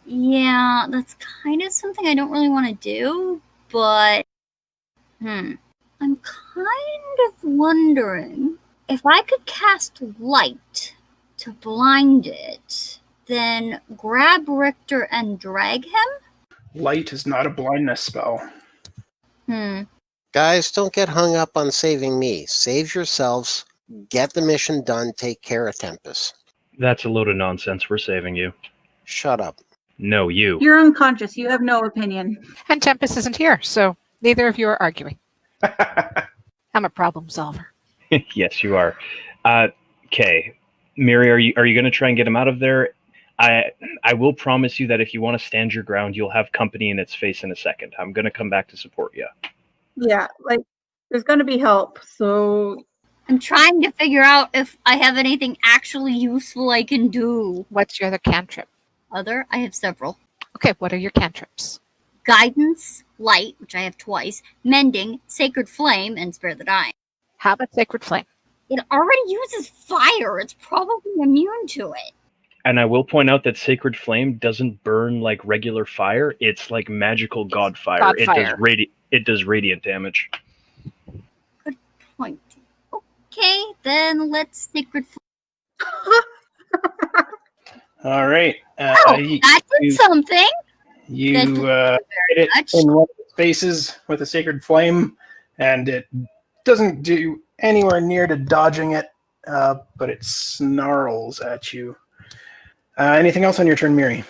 Yeah, that's kind of something I don't really want to do, but... I'm kind of wondering if I could cast light to blind it, then grab Richter and drag him? Light is not a blindness spell. Guys, don't get hung up on saving me. Save yourselves. Get the mission done. Take care of Tempest. That's a load of nonsense. We're saving you. Shut up. No, you. You're unconscious. You have no opinion. And Tempest isn't here, so neither of you are arguing. I'm a problem solver. Yes, you are. Okay. Miri, are you going to try and get him out of there? I will promise you that if you want to stand your ground, you'll have company in its face in a second. I'm going to come back to support you. Yeah, like, there's going to be help, so... I'm trying to figure out if I have anything actually useful I can do. What's your other cantrip? I have several. Okay, what are your cantrips? Guidance, light, which I have twice, mending, sacred flame, and spare the dying. How about Sacred Flame? It already uses fire. It's probably immune to it. And I will point out that Sacred Flame doesn't burn like regular fire. It's like magical god fire. God It fire. does radiant damage. Good point. Okay, then let's sacred flame. All right. Oh, that did something. You That hit it much. in one of its faces with a sacred flame, and it doesn't do anywhere near to dodging it, but it snarls at you. Anything else on your turn, Miri?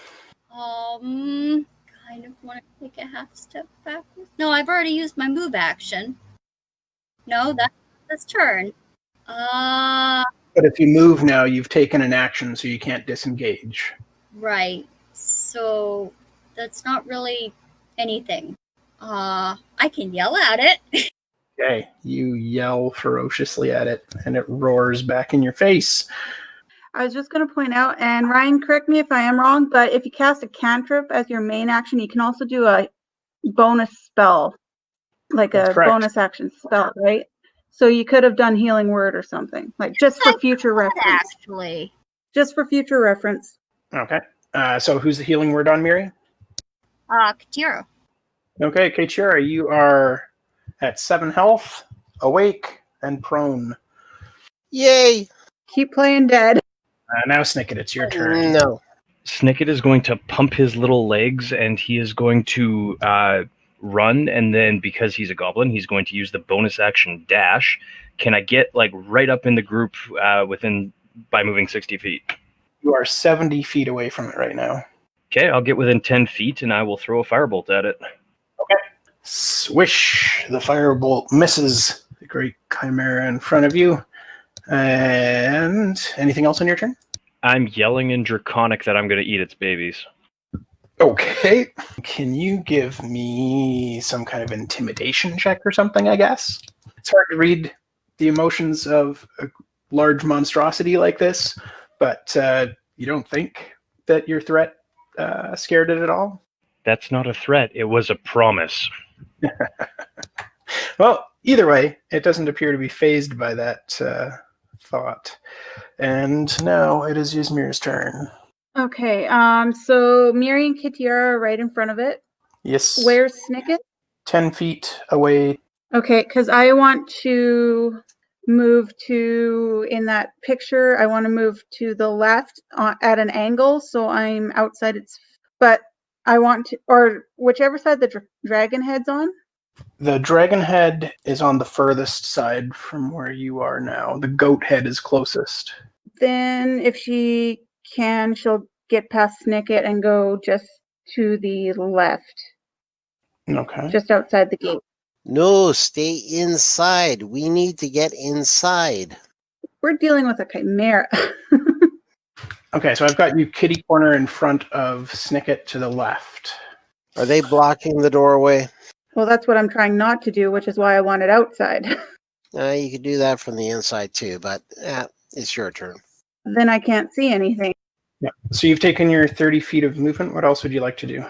Kind of want to take a half step backwards. No, I've already used my move action. No, that's turn. But if you move now, you've taken an action, so you can't disengage. Right. So that's not really anything. I can yell at it. Okay, you yell ferociously at it, and it roars back in your face. I was just going to point out, and Ryan, correct me if I am wrong, but if you cast a cantrip as your main action, you can also do a bonus spell, like That's a correct. bonus action spell, right? So you could have done Healing Word or something, like just for future reference. Actually. Just for future reference. Okay. So who's the healing word on Miri? Katira. Okay, Kachira, you are at 7 health, awake, and prone. Yay! Keep playing dead. Now, Snikket, it's your turn. No. Snikket is going to pump his little legs, and he is going to run, and then because he's a goblin, he's going to use the bonus action dash. Can I get like right up in the group by moving 60 feet? You are 70 feet away from it right now. Okay, I'll get within 10 feet, and I will throw a firebolt at it. Okay. Swish! The firebolt misses the great chimera in front of you. And anything else on your turn? I'm yelling in Draconic that I'm going to eat its babies. Okay. Can you give me some kind of intimidation check or something, I guess? It's hard to read the emotions of a large monstrosity like this, but you don't think that your threat scared it at all? That's not a threat. It was a promise. Well, either way, it doesn't appear to be fazed by that thought. And now it is Ysmyr's turn. Okay, so Miri and Kitiara are right in front of it. Yes. Where's Snikket? 10 feet away. Okay, because I want to move to, in that picture, I want to move to the left at an angle, so I'm outside its, but I want to, or whichever side the dragon head's on. The dragon head is on the furthest side from where you are now. The goat head is closest. Then if she can, she'll get past Snikket and go just to the left, Okay. just outside the gate. No, stay inside. We need to get inside. We're dealing with a chimera. Okay, so I've got you kitty corner in front of Snikket to the left. Are they blocking the doorway? Well, that's what I'm trying not to do, which is why I want it outside. You could do that from the inside too, but it's your turn. Then I can't see anything. Yeah. So you've taken your 30 feet of movement. What else would you like to do?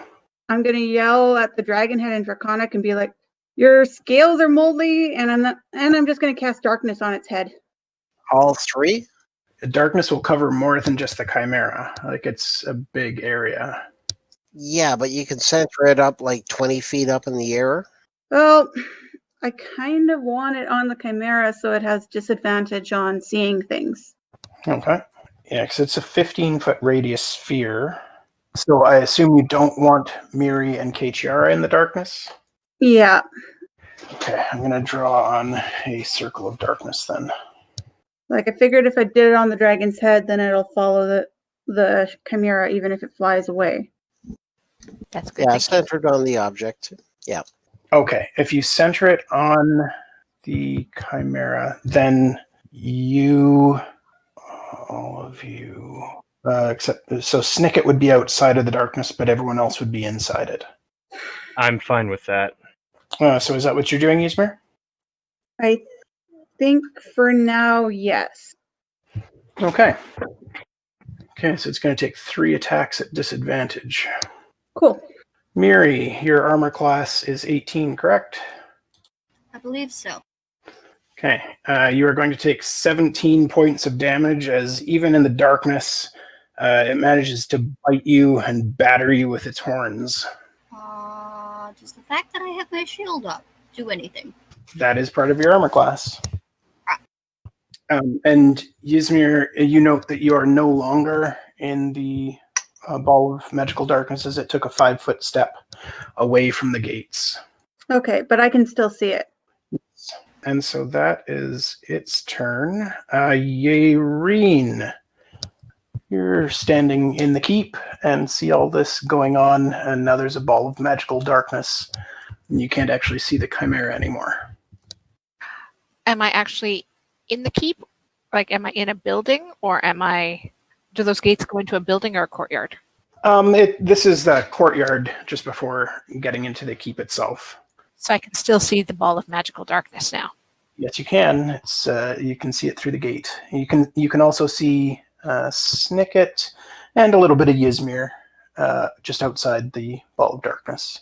I'm going to yell at the dragon head in Draconic and be like, your scales are moldy, and I'm just going to cast darkness on its head. All three? Darkness will cover more than just the chimera. Like, it's a big area. Yeah, but you can center it up like 20 feet up in the air. Well, I kind of want it on the chimera so it has disadvantage on seeing things. Okay. Yeah, because it's a 15-foot radius sphere. So I assume you don't want Miri and Keiichiara in the darkness? Yeah. Okay, I'm going to draw on a circle of darkness then. Like, I figured if I did it on the dragon's head, then it'll follow the chimera even if it flies away. That's good. Yeah, centered on the object. Yeah. Okay, if you center it on the chimera, then you, all of you, except, so Snikket would be outside of the darkness, but everyone else would be inside it. I'm fine with that. So is that what you're doing, Ysmyr? I think for now, yes. Okay. Okay, so it's going to take 3 attacks at disadvantage. Cool. Miri, your armor class is 18, correct? I believe so. Okay, you are going to take 17 points of damage as even in the darkness, it manages to bite you and batter you with its horns. Does the fact that I have my shield up do anything? That is part of your armor class. And Ysmyr, you note that you are no longer in the ball of magical darkness as it took a 5-foot step away from the gates. Okay, but I can still see it. And so that is its turn. Yaereene, you're standing in the keep and see all this going on, and now there's a ball of magical darkness, and you can't actually see the chimera anymore. Am I actually in the keep? Like, am I in a building, or do those gates go into a building or a courtyard? This is the courtyard just before getting into the keep itself. So I can still see the ball of magical darkness now. Yes, you can. It's you can see it through the gate. You can also see Snikket and a little bit of Ysmyr just outside the ball of darkness.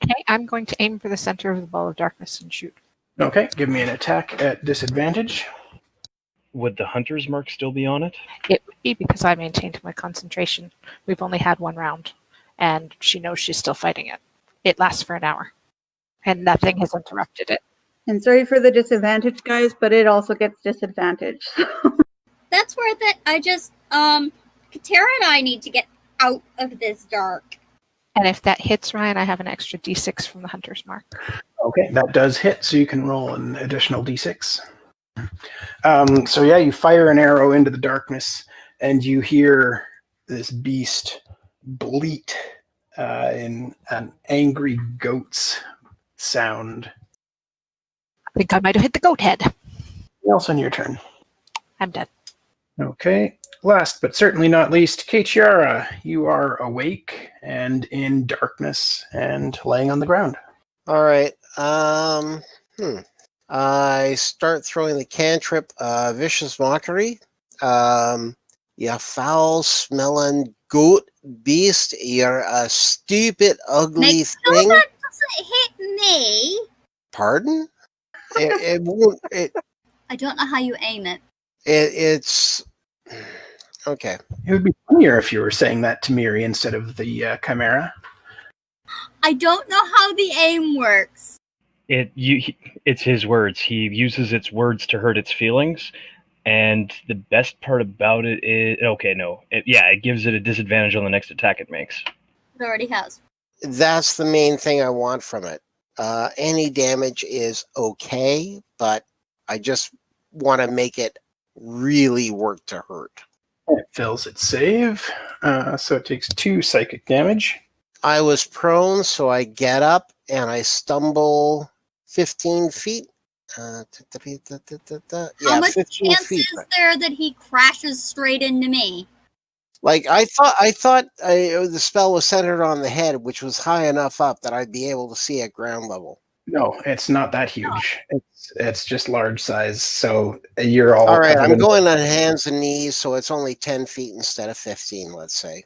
Okay, I'm going to aim for the center of the ball of darkness and shoot. Okay, give me an attack at disadvantage. Would the hunter's mark still be on it? It would be because I maintained my concentration. We've only had 1 round, and she knows she's still fighting it. It lasts for an hour, and nothing has interrupted it. And sorry for the disadvantage, guys, but it also gets disadvantage. That's where I just, Katara and I need to get out of this dark. And if that hits, Ryan, I have an extra d6 from the hunter's mark. Okay, that does hit, so you can roll an additional d6. So yeah, you fire an arrow into the darkness, and you hear this beast bleat in an angry goat's sound. I think I might have hit the goat head. Nelson, your turn. I'm dead. Okay. Last but certainly not least, Keiichiara, you are awake and in darkness and laying on the ground. All right. I start throwing the cantrip, Vicious Mockery. You foul-smelling goat beast. You're a stupid, ugly thing. That doesn't hit me. Pardon? It won't. I don't know how you aim it. It's okay. It would be funnier if you were saying that to Miri instead of the Chimera. I don't know how the aim works. It's his words. He uses its words to hurt its feelings. And the best part about it is, it gives it a disadvantage on the next attack it makes. It already has. That's the main thing I want from it. Any damage is okay, but I just want to make it really work to hurt. It fails its save, so it takes 2 psychic damage. I was prone, so I get up and I stumble 15 feet. How Yeah, much 15 chance feet. is there that he crashes straight into me? Like I thought the spell was centered on the head, which was high enough up that I'd be able to see at ground level. No, it's not that huge. It's just large size, so you're All right, I'm covered in- going on hands and knees, so it's only 10 feet instead of 15, let's say.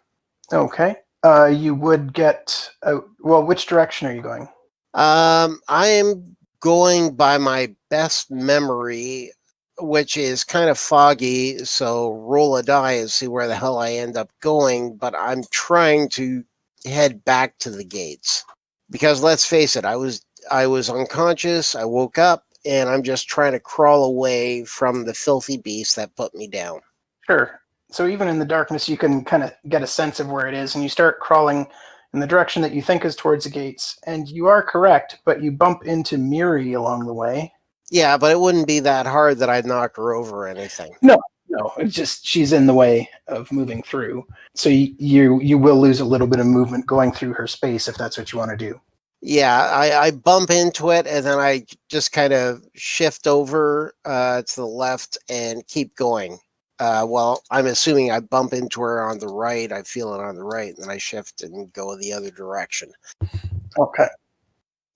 Okay. You would get out. Well, which direction are you going? I am going by my best memory, which is kind of foggy, so roll a die and see where the hell I end up going, but I'm trying to head back to the gates. Because let's face it, I was unconscious, I woke up, and I'm just trying to crawl away from the filthy beast that put me down. Sure. So even in the darkness, you can kind of get a sense of where it is, and you start crawling in the direction that you think is towards the gates. And you are correct, but you bump into Miri along the way. Yeah, but it wouldn't be that hard that I'd knock her over or anything. No, it's just she's in the way of moving through. So you will lose a little bit of movement going through her space if that's what you want to do. Yeah, I bump into it, and then I just kind of shift over to the left and keep going. Well, I'm assuming I bump into her on the right. I feel it on the right, and then I shift and go the other direction. Okay.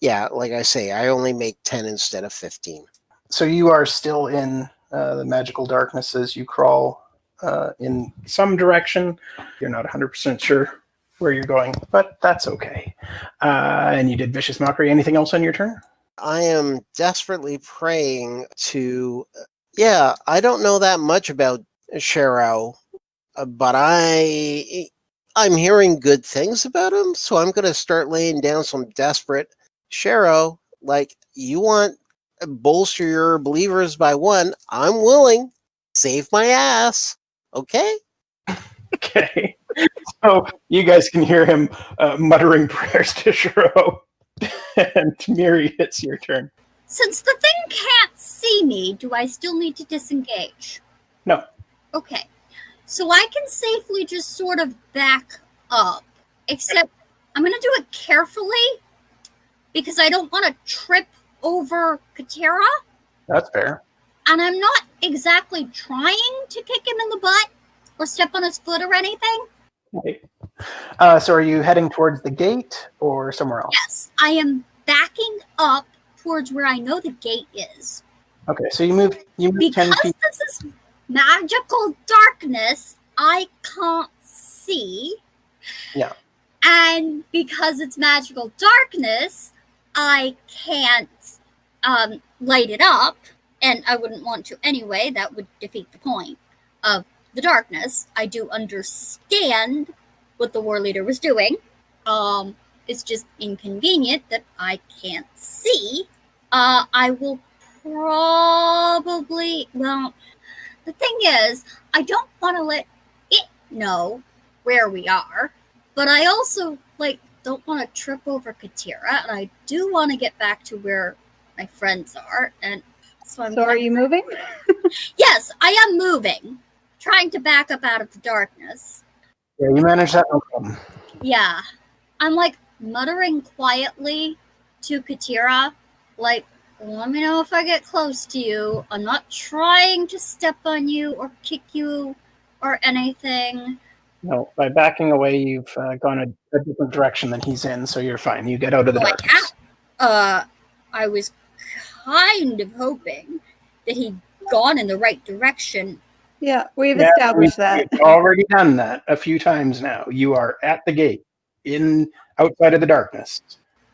Yeah, like I say, I only make 10 instead of 15. So you are still in the magical darkness as you crawl in some direction. You're not 100% sure where you're going, but that's okay. And you did Vicious Mockery. Anything else on your turn? I am desperately praying to... Yeah, I don't know that much about Sharrow, but I'm hearing good things about him, so I'm going to start laying down some desperate... Sharrow, like, you want to bolster your believers by 1, I'm willing. Save my ass. Okay? Okay. So you guys can hear him muttering prayers to Shiro. And Miri, it's your turn. Since the thing can't see me, do I still need to disengage? No. Okay. So I can safely just sort of back up. Except I'm going to do it carefully because I don't want to trip over Katera. That's fair. And I'm not exactly trying to kick him in the butt or step on his foot or anything. Okay. So are you heading towards the gate or somewhere else? Yes, I am backing up towards where I know the gate is. Okay, so you move 10 Because feet. this is magical darkness, I can't see. Yeah. And because it's magical darkness, I can't light it up. And I wouldn't want to anyway. That would defeat the point of the darkness. I do understand what the war leader was doing. It's just inconvenient that I can't see. I will probably... Well, the thing is, I don't want to let it know where we are. But I also, don't want to trip over Katera. And I do want to get back to where my friends are. And so are you moving? Yes, I am moving. Trying to back up out of the darkness. Yeah, you manage that no problem. Yeah. I'm muttering quietly to Katera, let me know if I get close to you. I'm not trying to step on you or kick you or anything. No, by backing away, you've gone a different direction than he's in, so you're fine. You get out of the darkness. I was kind of hoping that he'd gone in the right direction. Yeah, we've established that. We've already done that a few times now. You are at the gate, outside of the darkness.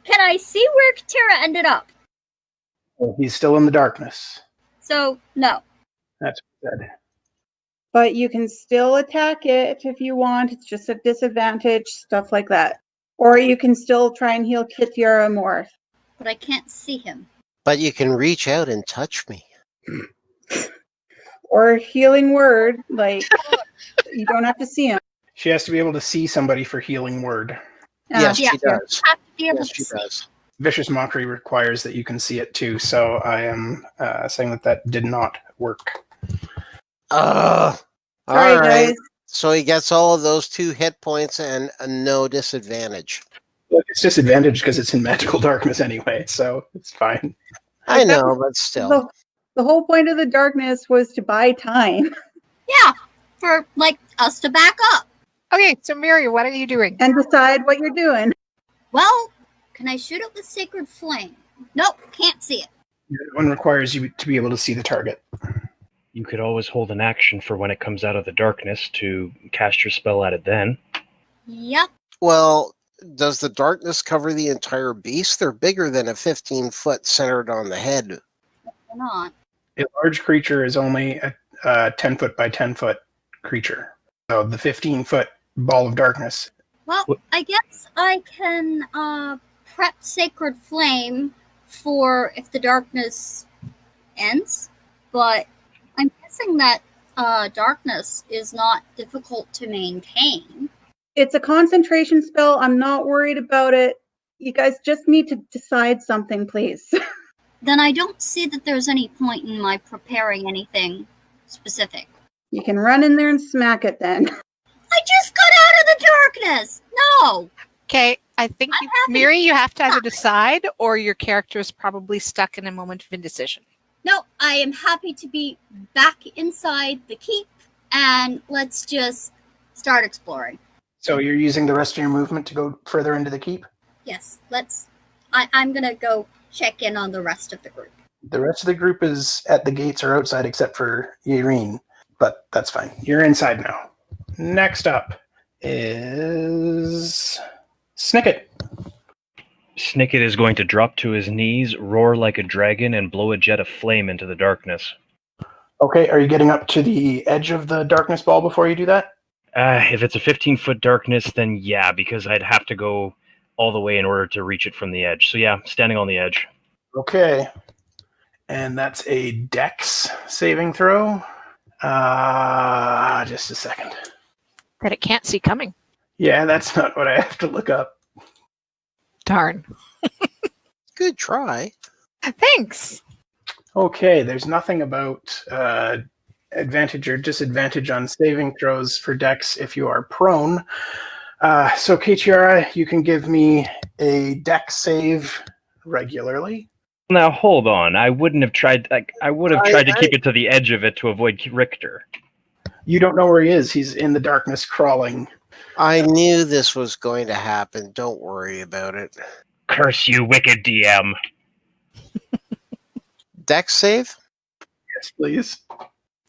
Can I see where Katera ended up? Well, he's still in the darkness. So, no. That's what I said. but you can still attack it if you want. It's just a disadvantage, stuff like that. Or you can still try and heal Kitiara more. But I can't see him. But you can reach out and touch me. Or healing word, like you don't have to see him. She has to be able to see somebody for healing word. Yes, Yeah. she does. Have to be able Yes, to she see. does. Vicious Mockery requires that you can see it too, so I am saying that did not work. All Sorry, right. guys. So he gets all of those 2 hit points and a no disadvantage. Look, it's disadvantaged because it's in magical darkness anyway, so it's fine. I know, but still. The whole point of the darkness was to buy time Yeah, for like us to back up. Okay, so Miri, what are you doing? and decide what you're doing. Well, can I shoot it with Sacred Flame? Nope, can't see it. That one requires you to be able to see the target. You could always hold an action for when it comes out of the darkness to cast your spell at it then. Yep. Well, does the darkness cover the entire beast? They're bigger than a 15-foot centered on the head. Or not. A large creature is only a 10 foot by 10 foot creature. So the 15-foot ball of darkness. Well, I guess I can prep Sacred Flame for if the darkness ends, but I'm guessing that darkness is not difficult to maintain. It's a concentration spell. I'm not worried about it. You guys just need to decide something, please. Then I don't see that there's any point in my preparing anything specific. You can run in there and smack it then. I just got out of the darkness! No! Okay, I think I'm happy. Miri, you have to either decide or your character is probably stuck in a moment of indecision. No, I am happy to be back inside the keep, and let's just start exploring. So you're using the rest of your movement to go further into the keep? Yes, I'm gonna go check in on the rest of the group. The rest of the group is at the gates or outside except for Yaereene, but that's fine. You're inside now. Next up is Snikket. Snikket is going to drop to his knees, roar like a dragon, and blow a jet of flame into the darkness. Okay, are you getting up to the edge of the darkness ball before you do that? If it's a 15-foot darkness, then yeah, because I'd have to go all the way in order to reach it from the edge. So yeah, standing on the edge. Okay. And that's a dex saving throw. Just a second. That it can't see coming. Yeah, that's not what I have to look up. Darn. Good try. Thanks. Okay, there's nothing about advantage or disadvantage on saving throws for dex if you are prone. So Kitiara, you can give me a dex save regularly. Now hold on, I wouldn't have tried. I would have tried to keep it to the edge of it to avoid Richter. You don't know where he is. He's in the darkness crawling. I knew this was going to happen. Don't worry about it. Curse you, wicked DM! Dex save? Yes, please.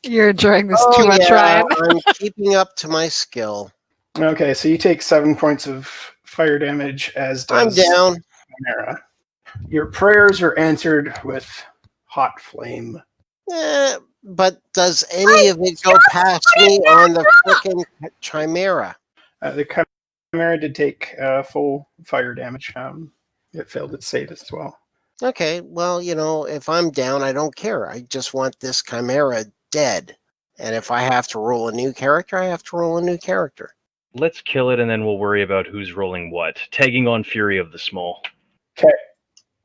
You're enjoying this too much, Ryan. I'm keeping up to my skill. Okay, so you take 7 points of fire damage, as does I'm down. Chimera. Your prayers are answered with hot flame. But does any of it go past me on the freaking Chimera? The Chimera did take full fire damage. It failed its save as well. Okay, well, if I'm down, I don't care. I just want this Chimera dead. And if I have to roll a new character, I have to roll a new character. Let's kill it and then we'll worry about who's rolling what. Tagging on Fury of the Small. Okay.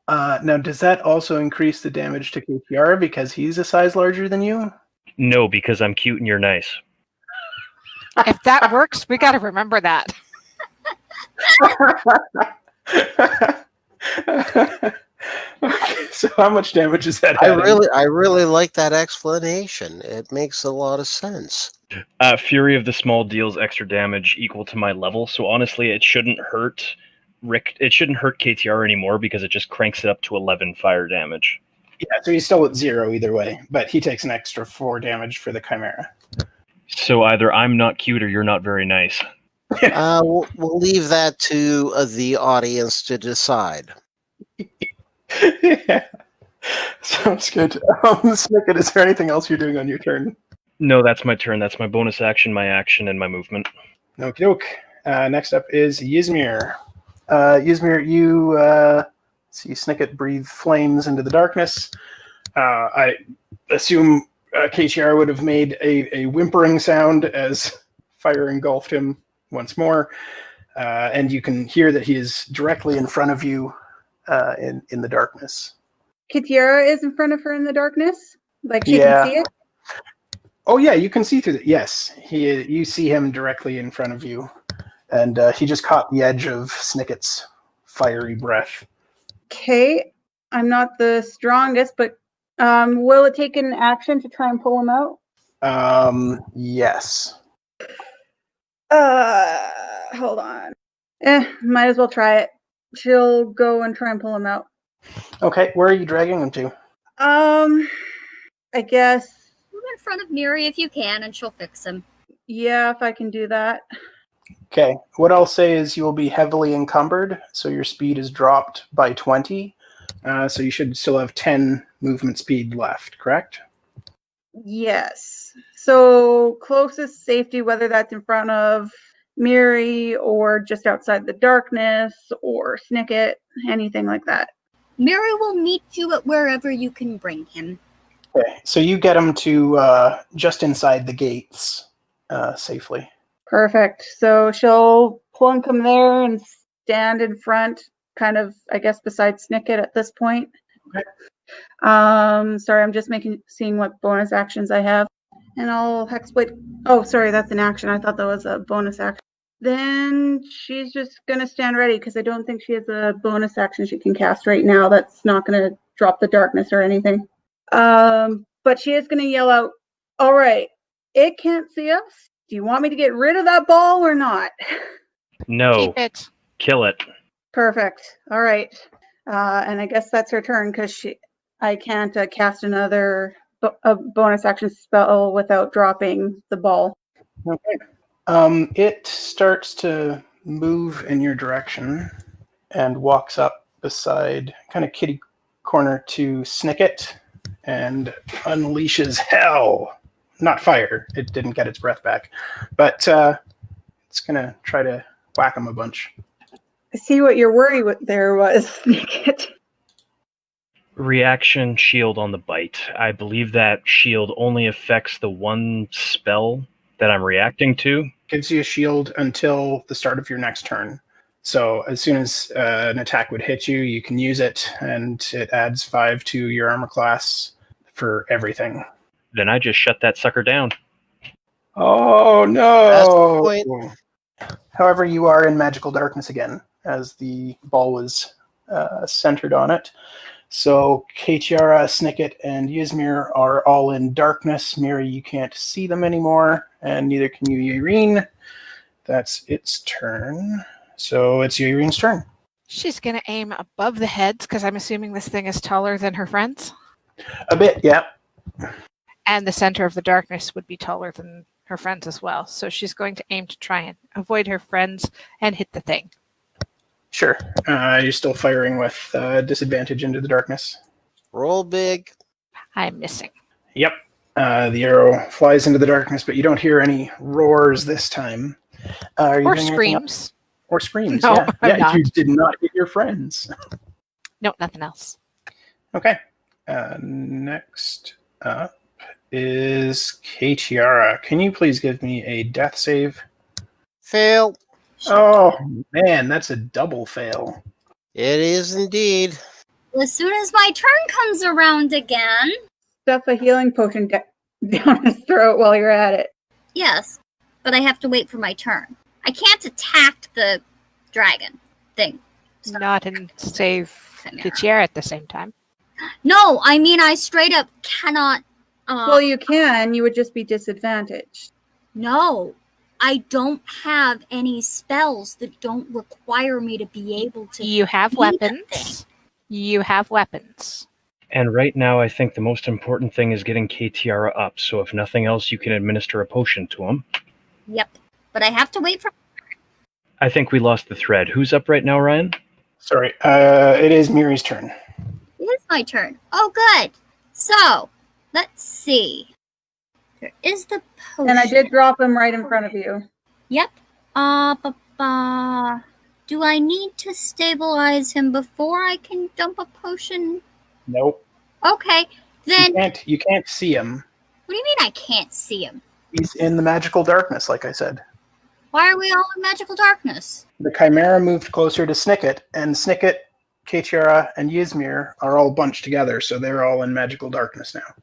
Now, does that also increase the damage to KPR because he's a size larger than you? No, because I'm cute and you're nice. If that works, we got to remember that. Okay, so how much damage is that? I really like that explanation. It makes a lot of sense. Fury of the Small deals extra damage equal to my level, so honestly, it shouldn't hurt Rick. It shouldn't hurt KTR anymore because it just cranks it up to 11 fire damage. Yeah, so he's still at 0 either way, but he takes an extra 4 damage for the Chimera. So either I'm not cute or you're not very nice. We'll leave that to the audience to decide. Yeah, sounds good. Snikket, is there anything else you're doing on your turn? No, that's my turn. That's my bonus action, my action, and my movement. Okie doke. Next up is Ysmyr. Ysmyr, you see Snikket breathe flames into the darkness. I assume KTR would have made a whimpering sound as fire engulfed him once more. And you can hear that he is directly in front of you in the darkness. Kitiara is in front of her in the darkness? Like she Yeah. can see it? Oh, yeah, you can see through it. Yes, you see him directly in front of you. And he just caught the edge of Snicket's fiery breath. Okay. I'm not the strongest, but will it take an action to try and pull him out? Yes. Hold on. Might as well try it. She'll go and try and pull him out. Okay, where are you dragging him to? I guess, Move in front of Miri if you can, and she'll fix him. yeah, if I can do that. Okay, what I'll say is you will be heavily encumbered, so your speed is dropped by 20. So you should still have 10 movement speed left, correct? Yes. So closest safety, whether that's in front of Miri or just outside the darkness or Snikket, anything like that. Miri will meet you at wherever you can bring him. Okay, so you get him to just inside the gates safely. Perfect. So she'll pull and come there and stand in front, kind of, I guess, beside Snikket at this point. Okay. Sorry, I'm just seeing what bonus actions I have. And I'll hexblade. Oh, sorry, that's an action. I thought that was a bonus action. Then she's just going to stand ready because I don't think she has a bonus action she can cast right now. That's not going to drop the darkness or anything. But she is going to yell out, all right, it can't see us. Do you want me to get rid of that ball or not? No. Keep it. Kill it. Perfect. All right. And I guess that's her turn because I can't cast another bonus action spell without dropping the ball. Okay. It starts to move in your direction and walks up beside, kind of kitty corner to Snikket and unleashes hell. Not fire. It didn't get its breath back. But it's going to try to whack him a bunch. I see what your worry there was, Snikket. Reaction shield on the bite. I believe that shield only affects the one spell that I'm reacting to. Gives you a shield until the start of your next turn. So as soon as an attack would hit you, you can use it, and it adds 5 to your armor class for everything. Then I just shut that sucker down. Oh, no! That's the point. However, you are in magical darkness again, as the ball was centered on it. So Katiara, Snikket, and Ysmyr are all in darkness. Miri, you can't see them anymore, and neither can you, Yaereene. That's its turn. So it's Yaereen's turn. She's going to aim above the heads because I'm assuming this thing is taller than her friends. A bit, yeah. And the center of the darkness would be taller than her friends as well. So she's going to aim to try and avoid her friends and hit the thing. Sure. You're still firing with disadvantage into the darkness. Roll big. I'm missing. Yep. The arrow flies into the darkness, but you don't hear any roars this time. Are you Or doing anything screams. else? Or screams, No, yeah. I'm Yeah, not. you did not hit your friends. No, nothing else. Okay. Next up is Katiara. Can you please give me a death save? Fail. Oh, man, that's a double fail. It is indeed. As soon as my turn comes around again. Stuff a healing potion down his throat while you're at it. Yes, but I have to wait for my turn. I can't attack the dragon thing. Not and save Chimera. Kitiara at the same time. No, I mean I straight up cannot. Well, you can. You would just be disadvantaged. No, I don't have any spells that don't require me to be able to. You have beat the thing. weapons. You have weapons. And right now, I think the most important thing is getting Katiara up. So if nothing else, you can administer a potion to him. Yep, but I have to wait for. I think we lost the thread. Who's up right now, Ryan? Sorry, it is Miri's turn. It is my turn. Oh, good. So, let's see. There is the potion. And I did drop him right in front of you. Yep. Do I need to stabilize him before I can dump a potion? Nope. Okay, then. You can't see him. What do you mean I can't see him? He's in the magical darkness, like I said. Why are we all in magical darkness? The Chimera moved closer to Snikket, and Snikket, Kaetiara, and Ysmyr are all bunched together, so they're all in magical darkness now.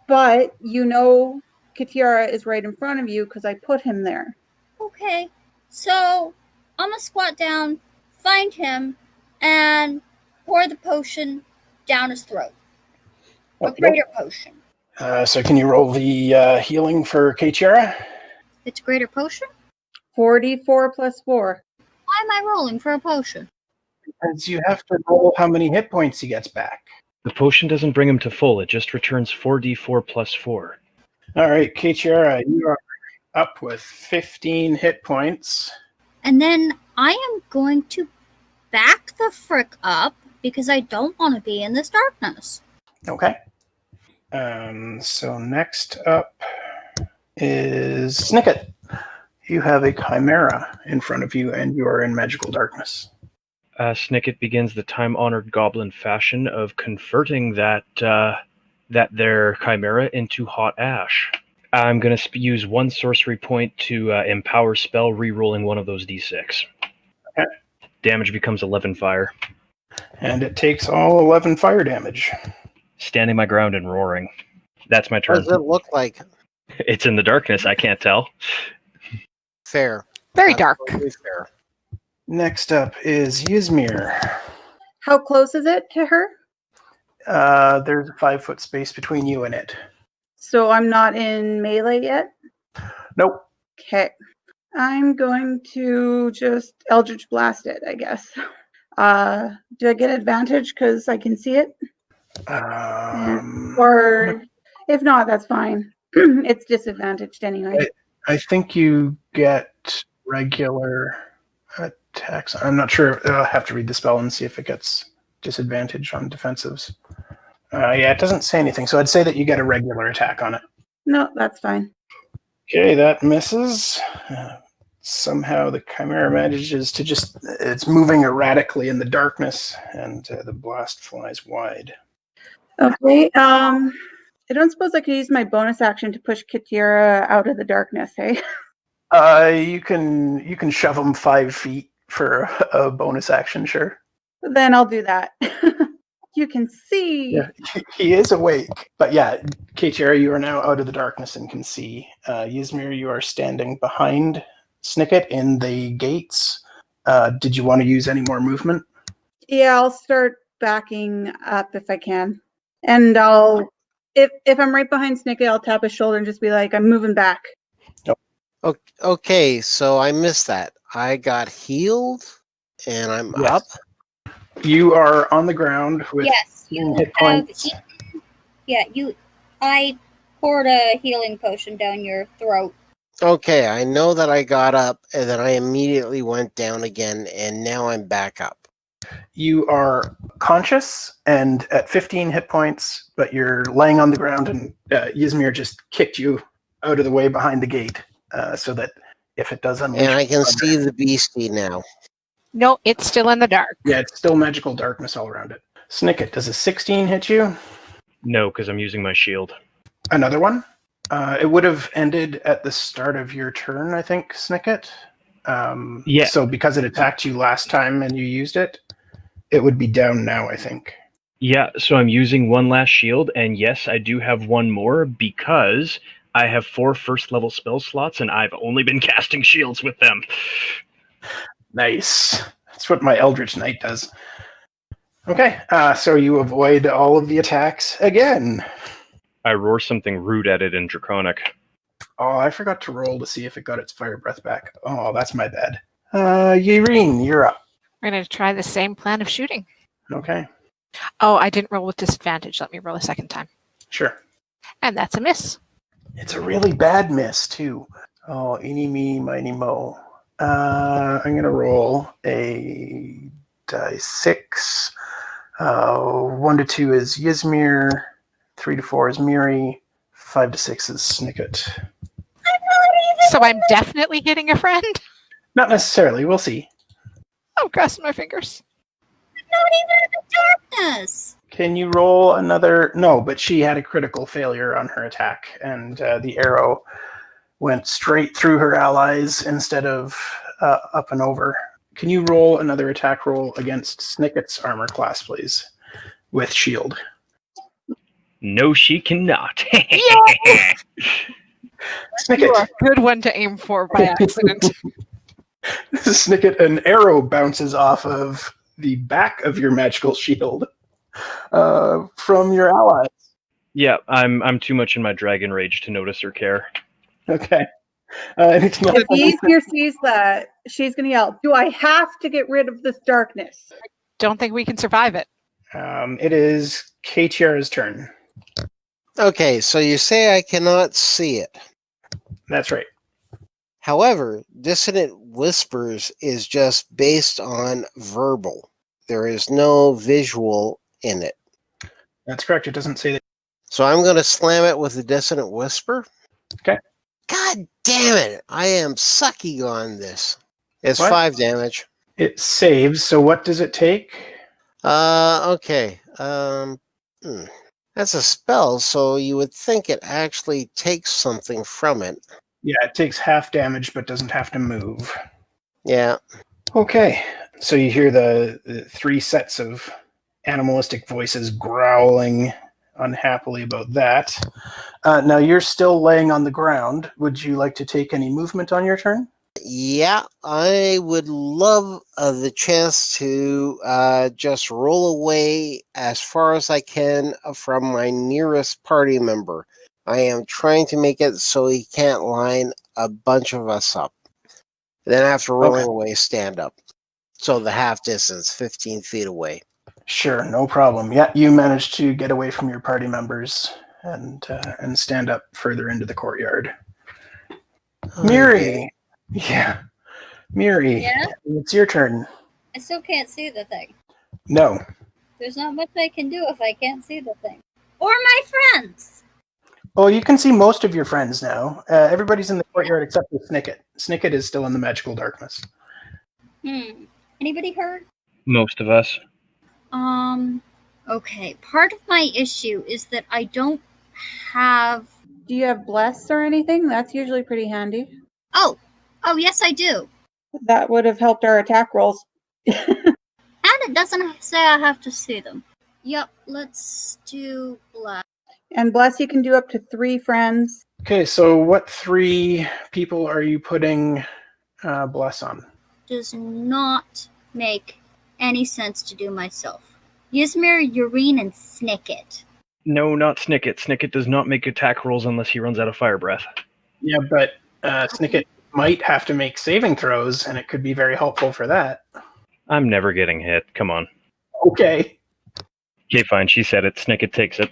But you know Kaetiara is right in front of you because I put him there. Okay, so I'm gonna squat down, find him, and pour the potion down his throat. A greater potion. So can you roll the healing for Kaetiara? It's a greater potion? 44 plus 4. Why am I rolling for a potion? Because you have to roll how many hit points he gets back. The potion doesn't bring him to full. It just returns 4d4 plus 4. All right, Kaetiara, you are up with 15 hit points. And then I am going to back the frick up because I don't want to be in this darkness. Okay. So next up is Snikket. You have a Chimera in front of you, and you are in magical darkness. Snikket begins the time-honored goblin fashion of converting that their Chimera into hot ash. I'm going to use one sorcery point to empower spell, re-rolling one of those d6. Okay. Damage becomes 11 fire. And it takes all 11 fire damage. Standing my ground and roaring. That's my What turn. does it look like? It's in the darkness, I can't tell. Fair. Very dark. Absolutely fair. Next up is Ysmyr. How close is it to her? There's a 5-foot space between you and it. So I'm not in melee yet? Nope. Okay. I'm going to just Eldritch Blast it, I guess. Do I get advantage because I can see it? Or if not, that's fine. It's disadvantaged anyway. I think you get regular attacks. I'm not sure. I'll have to read the spell and see if it gets disadvantage on defensives. Yeah, it doesn't say anything, so I'd say that you get a regular attack on it. No, that's fine. Okay, that misses. Somehow the Chimera manages to it's moving erratically in the darkness, and the blast flies wide. Okay, I don't suppose I could use my bonus action to push Kaetiara out of the darkness, hey? You can shove him 5 feet for a bonus action, sure. Then I'll do that. You can see. Yeah, he is awake. But yeah, Kaetiara, you are now out of the darkness and can see. Ysmyr, you are standing behind Snikket in the gates. Did you want to use any more movement? Yeah, I'll start backing up if I can. And if I'm right behind Snikket, I'll tap his shoulder and just be like, I'm moving back. Okay, so I missed that. I got healed, and I'm up. You are on the ground with Yes, you hit have. points. I poured a healing potion down your throat. Okay, I know that I got up, and then I immediately went down again, and now I'm back up. You are conscious and at 15 hit points, but you're laying on the ground, and Ysmyr just kicked you out of the way behind the gate, so that if it does unleash... And I can see the beastie now. No, it's still in the dark. Yeah, it's still magical darkness all around it. Snikket, does a 16 hit you? No, because I'm using my shield. Another one? It would have ended at the start of your turn, I think, Snikket. Yeah. So because it attacked you last time and you used it, it would be down now, I think. Yeah, so I'm using one last shield, and yes, I do have one more because I have 4 first-level spell slots, and I've only been casting shields with them. Nice. That's what my Eldritch Knight does. Okay, so you avoid all of the attacks again. I roar something rude at it in Draconic. Oh, I forgot to roll to see if it got its fire breath back. Oh, that's my bad. Yaereene, you're up. We're going to try the same plan of shooting. Okay, Oh, I didn't roll with disadvantage. Let me roll a second time. sure. And that's a miss. It's a really bad miss, too. Oh, eeny, meeny, miny, mo. I'm going to roll a die 6. 1 to 2 is Ysmyr. 3 to 4 is Miri. 5 to 6 is Snikket. So I'm definitely hitting a friend? Not necessarily. We'll see. Oh, crossing my fingers. Not even in the darkness. Can you roll another? No, but she had a critical failure on her attack, and the arrow went straight through her allies instead of up and over. Can you roll another attack roll against Snicket's armor class, please, with shield? No, she cannot. Snicket. You are a good one to aim for by accident. Snicket, an arrow bounces off of the back of your magical shield from your allies. Yeah, I'm too much in my dragon rage to notice or care. Okay. If Ysmyr sees that, she's going to yell, "Do I have to get rid of this darkness?" Don't think we can survive it. It is K-Tiara's turn. Okay, so you say I cannot see it. That's right. However, Dissonant Whispers is just based on verbal. There is no visual in it. That's correct. It doesn't say that. So I'm going to slam it with the Dissonant Whisper. Okay. God damn it. I am sucky on this. It's What? 5 damage. It saves, so what does it take? Okay. That's a spell, so you would think it actually takes something from it. Yeah, it takes half damage, but doesn't have to move. Yeah. Okay, so you hear the 3 sets of animalistic voices growling unhappily about that. Now you're still laying on the ground. Would you like to take any movement on your turn? Yeah, I would love the chance to just roll away as far as I can from my nearest party member. I am trying to make it so he can't line a bunch of us up. Then after rolling away, stand up. So the half distance, 15 feet away. Sure, no problem. Yeah, you managed to get away from your party members and stand up further into the courtyard. Miri! Yeah. Miri, Yeah? it's your turn. I still can't see the thing. No. There's not much I can do if I can't see the thing. Or my friends! Well, you can see most of your friends now. Everybody's in the courtyard except for Snikket. Snikket is still in the magical darkness. Anybody hurt? Most of us. Okay. Part of my issue is that I don't have... Do you have bless or anything? That's usually pretty handy. Oh, yes I do. That would have helped our attack rolls. And it doesn't say I have to see them. Yep, let's do bless. And bless you can do up to 3 friends. Okay, so what 3 people are you putting bless on? Does not make any sense to do myself. Ysmyr, Yaereene, and Snikket. No, not Snikket. Snikket does not make attack rolls unless he runs out of fire breath. Yeah, but Snikket might have to make saving throws, and it could be very helpful for that. I'm never getting hit. Come on. Okay. Okay, fine. She said it. Snikket takes it.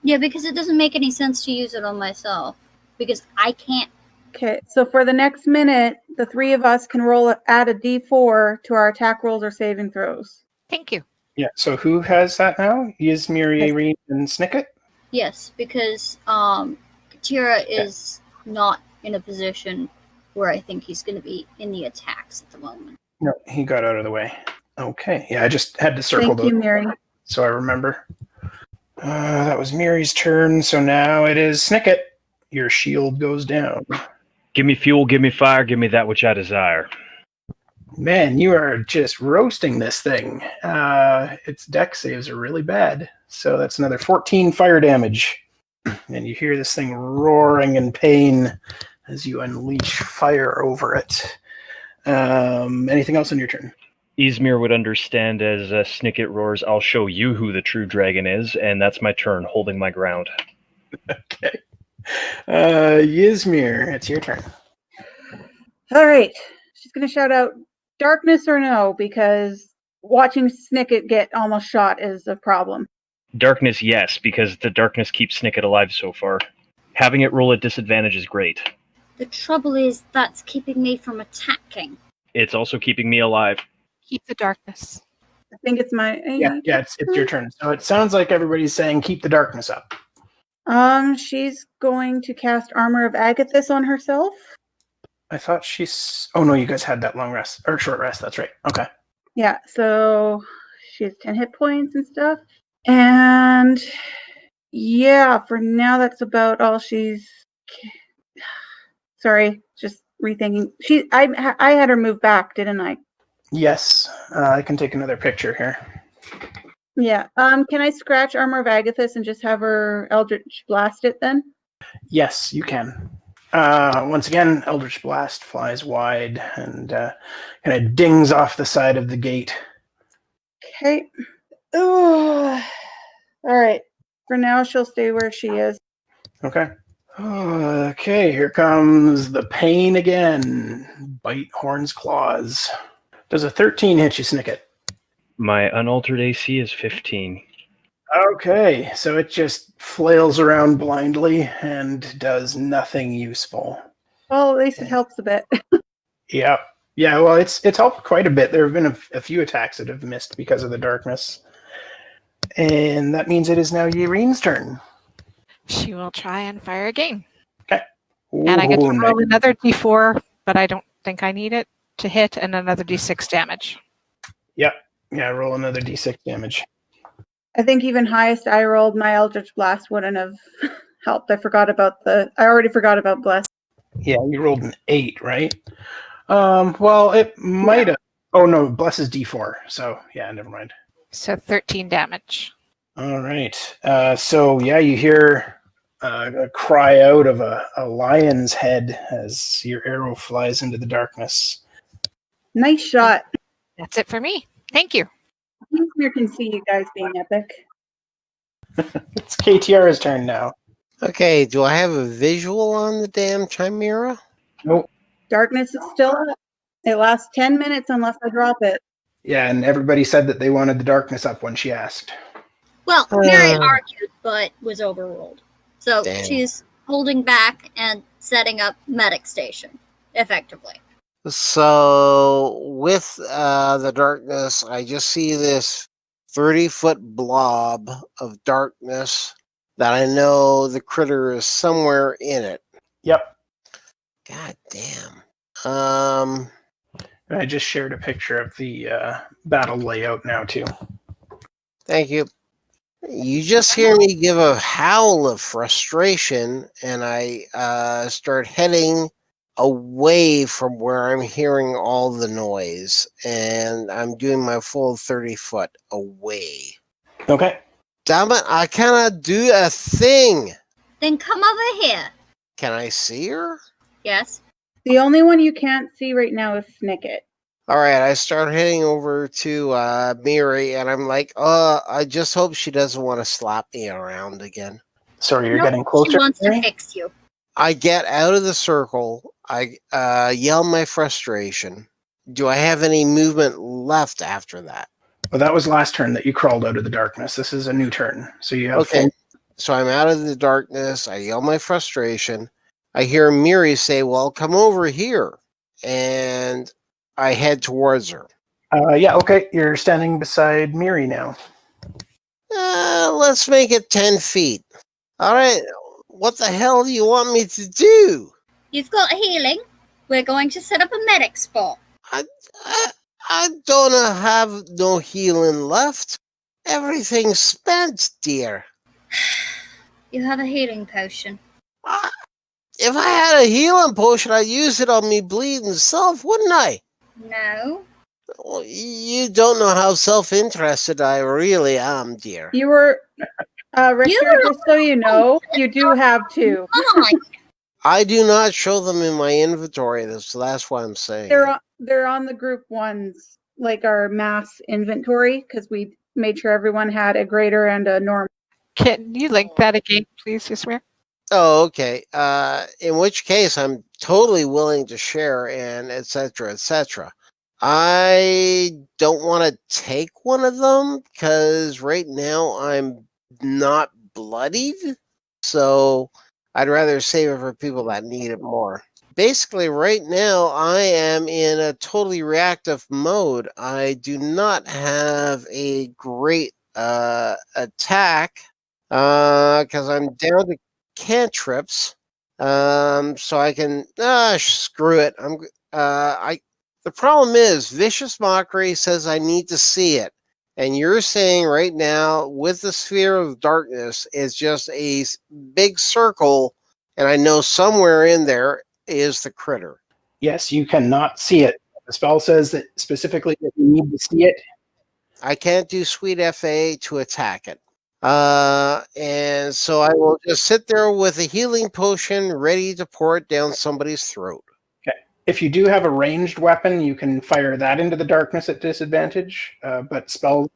Yeah, because it doesn't make any sense to use it on myself. Because I can't. Okay, so for the next minute, the 3 of us can add a d4 to our attack rolls or saving throws. Thank you. Yeah, so who has that now? Ysmyr, Yaereene, and Snikket? Yes, because Katira is not in a position where I think he's going to be in the attacks at the moment. No, he got out of the way. Okay, yeah, I just had to circle Thank you, Miri. so I remember. That was Miri's turn, so now it is Snikket. Your shield goes down. Give me fuel, give me fire, give me that which I desire. Man, you are just roasting this thing. Its deck saves are really bad. So that's another 14 fire damage. And you hear this thing roaring in pain as you unleash fire over it. Anything else on your turn? Ysmyr would understand as Snikket roars, I'll show you who the true dragon is, and that's my turn, holding my ground. Okay. Ysmyr, it's your turn. All right. She's going to shout out, darkness or no, because watching Snikket get almost shot is a problem. Darkness, yes, because the darkness keeps Snikket alive so far. Having it roll at disadvantage is great. The trouble is that's keeping me from attacking. It's also keeping me alive. Keep the darkness. I think it's my... Yeah, it's your turn. So it sounds like everybody's saying keep the darkness up. She's going to cast Armor of Agathis on herself. I thought she's. Oh no, you guys had that long rest or short rest. That's right. Okay. Yeah, so she has 10 hit points and stuff. And yeah, for now that's about all she's. Sorry, just rethinking. I had her move back, didn't I? Yes, I can take another picture here. Yeah. Can I scratch Armor of Agathis and just have her Eldritch Blast it then? Yes, you can. Once again, Eldritch Blast flies wide and kind of dings off the side of the gate. Okay. Ooh. All right. For now, she'll stay where she is. Okay. Okay, here comes the pain again. Bite, horns, claws. Does a 13 hit you, Snikket? My unaltered AC is 15. Okay, so it just flails around blindly and does nothing useful. Well, at least it helps a bit. Yeah. Yeah, well, it's helped quite a bit. There have been a few attacks that have missed because of the darkness. And that means it is now Yaerene's turn. She will try and fire again. Okay. And I get to Ooh, roll another d4, but I don't think I need it to hit, and another d6 damage. Yep. Yeah, roll another d6 damage. I think even highest I rolled, my Eldritch Blast wouldn't have helped. I already forgot about Bless. Yeah, you rolled an 8, right? Well, it might have. Oh, no, Bless is d4. So, yeah, never mind. So 13 damage. All right. So, yeah, you hear a cry out of a lion's head as your arrow flies into the darkness. Nice shot. That's it for me. Thank you. Ysmyr can see you guys being epic. It's KTR's turn now. Okay, do I have a visual on the damn chimera? Nope. Darkness is still up. It lasts 10 minutes unless I drop it. Yeah, and everybody said that they wanted the darkness up when she asked. Well, Miri argued, but was overruled. So Damn. she's holding back and setting up medic station, effectively. So with the darkness, I just see this 30-foot blob of darkness that I know the critter is somewhere in it. Yep. God damn. I just shared a picture of the battle layout now, too. Thank you. You just hear me give a howl of frustration, and I start heading away from where I'm hearing all the noise, and I'm doing my full 30-foot away. Okay. Damn it, I cannot do a thing. Then come over here. Can I see her? Yes. The only one you can't see right now is Snikket. All right, I start heading over to Miri, and I'm like, I just hope she doesn't want to slap me around again. Sorry, you're Nope, getting closer. She wants Miri? to fix you. I get out of the circle. I yell my frustration. Do I have any movement left after that? Well, that was last turn that you crawled out of the darkness. This is a new turn. So you have Okay. So I'm out of the darkness. I yell my frustration. I hear Miri say, well, come over here. And I head towards her. Yeah, okay. You're standing beside Miri now. Let's make it 10 feet. All right. What the hell do you want me to do? You've got healing. We're going to set up a medic spot. I don't have no healing left. Everything's spent, dear. You have a healing potion. If I had a healing potion, I'd use it on me bleeding self, wouldn't I? No. Well, you don't know how self-interested I really am, dear. You were, Richard, just so you know, you do have two. Fine. I do not show them in my inventory, so that's why I'm saying. They're on the group ones, like our mass inventory, because we made sure everyone had a greater and a normal. Can you link that again, please, Ysmyr? Oh, okay. In which case, I'm totally willing to share and et cetera, et cetera. I don't want to take one of them because right now I'm not bloodied. So I'd rather save it for people that need it more. Basically, right now, I am in a totally reactive mode. I do not have a great attack Because I'm down to cantrips. So I can screw it. The problem is vicious mockery says I need to see it, and you're saying right now with the sphere of darkness is just a big circle, and I know somewhere in there is the critter. Yes, you cannot see it. The spell says that specifically that you need to see it. I can't do sweet FA to attack it. And so I will just sit there with a healing potion ready to pour it down somebody's throat. Okay. If you do have a ranged weapon, you can fire that into the darkness at disadvantage. But spells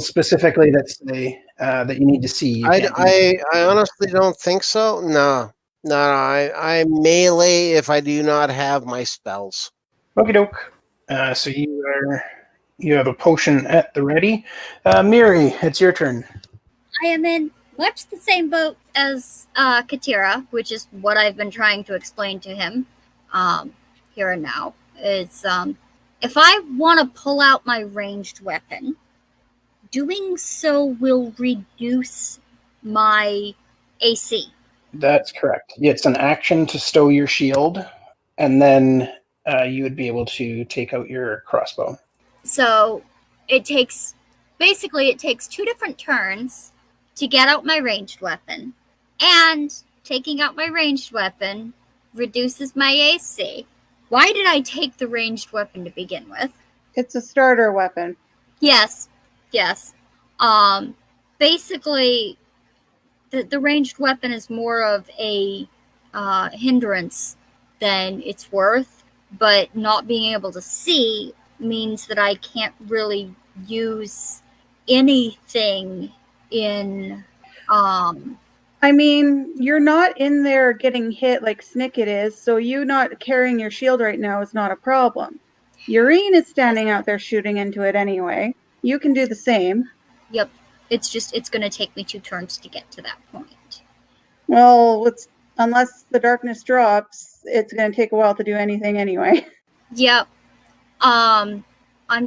specifically that say that you need to see. You can't I honestly don't think so. No. I melee if I do not have my spells. Okie doke. So you have a potion at the ready. Miri, it's your turn. I am in much the same boat as Katira, which is what I've been trying to explain to him here and now. It's if I want to pull out my ranged weapon, doing so will reduce my AC. That's correct. It's an action to stow your shield, and then you would be able to take out your crossbow. So it takes 2 different turns to get out my ranged weapon, and taking out my ranged weapon reduces my AC. Why did I take the ranged weapon to begin with? It's a starter weapon. Yes. Basically, the ranged weapon is more of a hindrance than it's worth, but not being able to see means that I can't really use anything in I mean, you're not in there getting hit like Snikket is, so you not carrying your shield right now is not a problem. Yaereene is standing out there shooting into it anyway. You can do the same. Yep. It's going to take me 2 turns to get to that point. Well, unless the darkness drops, it's going to take a while to do anything anyway. Yep. I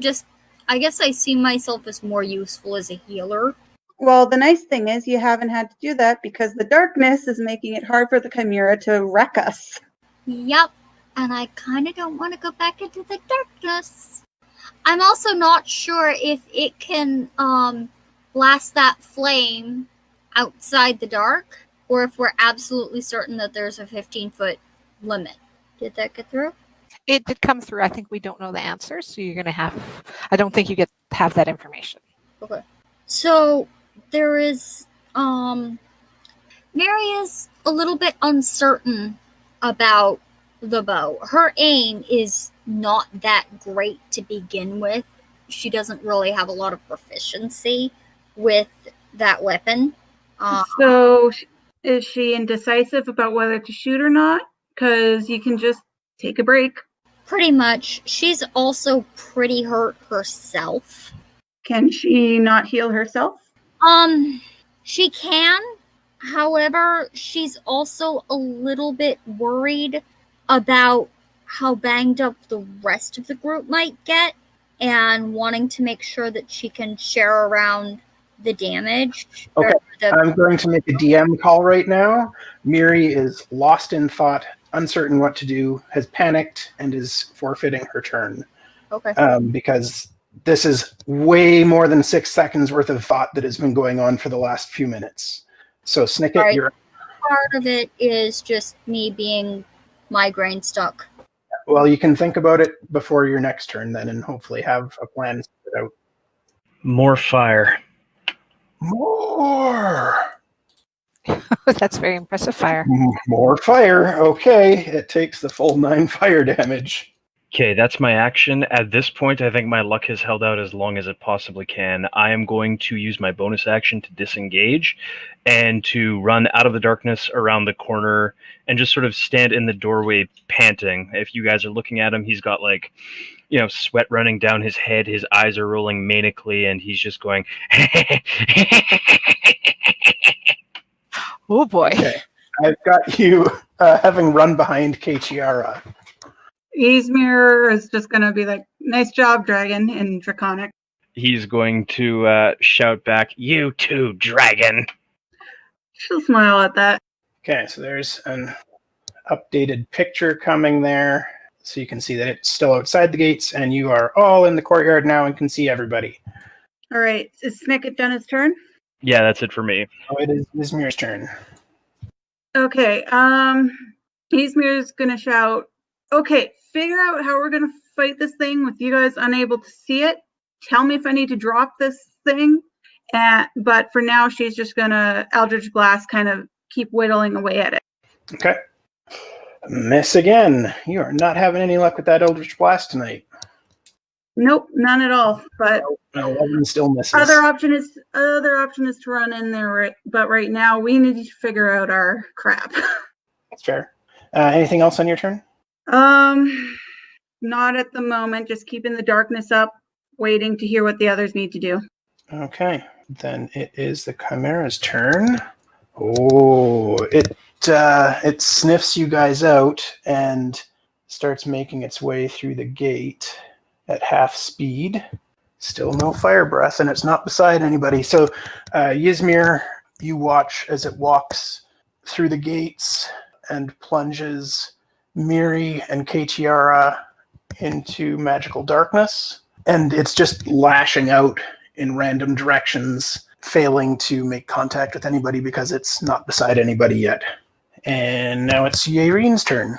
guess I see myself as more useful as a healer. Well, the nice thing is you haven't had to do that because the darkness is making it hard for the Chimera to wreck us. Yep. And I kind of don't want to go back into the darkness. I'm also not sure if it can blast that flame outside the dark, or if we're absolutely certain that there's a 15-foot limit. Did that get through? It did come through. I think we don't know the answer, so you're going to have... I don't think you have that information. Okay. So there is... Miri is a little bit uncertain about the bow. Her aim is not that great to begin with. She doesn't really have a lot of proficiency with that weapon. So is she indecisive about whether to shoot or not? Because you can just take a break. Pretty much. She's also pretty hurt herself. Can she not heal herself? She can. However, she's also a little bit worried about how banged up the rest of the group might get, and wanting to make sure that she can share around the damage. Okay, I'm going to make a DM call right now. Miri is lost in thought, uncertain what to do, has panicked, and is forfeiting her turn. Okay. Because this is way more than 6 seconds worth of thought that has been going on for the last few minutes. So, Snikket, right. You're... Part of it is just me being migraine stuck. Well, you can think about it before your next turn then, and hopefully have a plan set out. More fire. More! That's very impressive fire. More fire. Okay, it takes the full 9 fire damage. Okay, that's my action. At this point, I think my luck has held out as long as it possibly can. I am going to use my bonus action to disengage and to run out of the darkness around the corner and just sort of stand in the doorway panting. If you guys are looking at him, he's got sweat running down his head. His eyes are rolling manically, and he's just going... Oh boy. Okay, I've got you having run behind Kechiara. Ysmyr is just going to be like, nice job, dragon, in Draconic. He's going to shout back, "You too, dragon!" She'll smile at that. Okay, so there's an updated picture coming there. So you can see that it's still outside the gates, and you are all in the courtyard now and can see everybody. All right, is Snikket done his turn? Yeah, that's it for me. Oh, it is Ysmyr's turn. Okay, Ysmyr's gonna shout, okay, figure out how we're gonna fight this thing with you guys unable to see it. Tell me if I need to drop this thing. But for now, she's just gonna Eldritch Blast kind of keep whittling away at it. Okay. Miss again. You are not having any luck with that Eldritch Blast tonight. Nope, none at all. But 11 still misses. other option is to run in there, but right now we need to figure out our crap. That's fair. Anything else on your turn? Not at the moment. Just keeping the darkness up, waiting to hear what the others need to do. Okay, then it is the Chimera's turn. Oh, it sniffs you guys out and starts making its way through the gate at half speed. Still no fire breath, and it's not beside anybody. So, Ysmyr, you watch as it walks through the gates and plunges Miri and Katiara into magical darkness. And it's just lashing out in random directions, failing to make contact with anybody because it's not beside anybody yet. And now it's Yaerene's turn.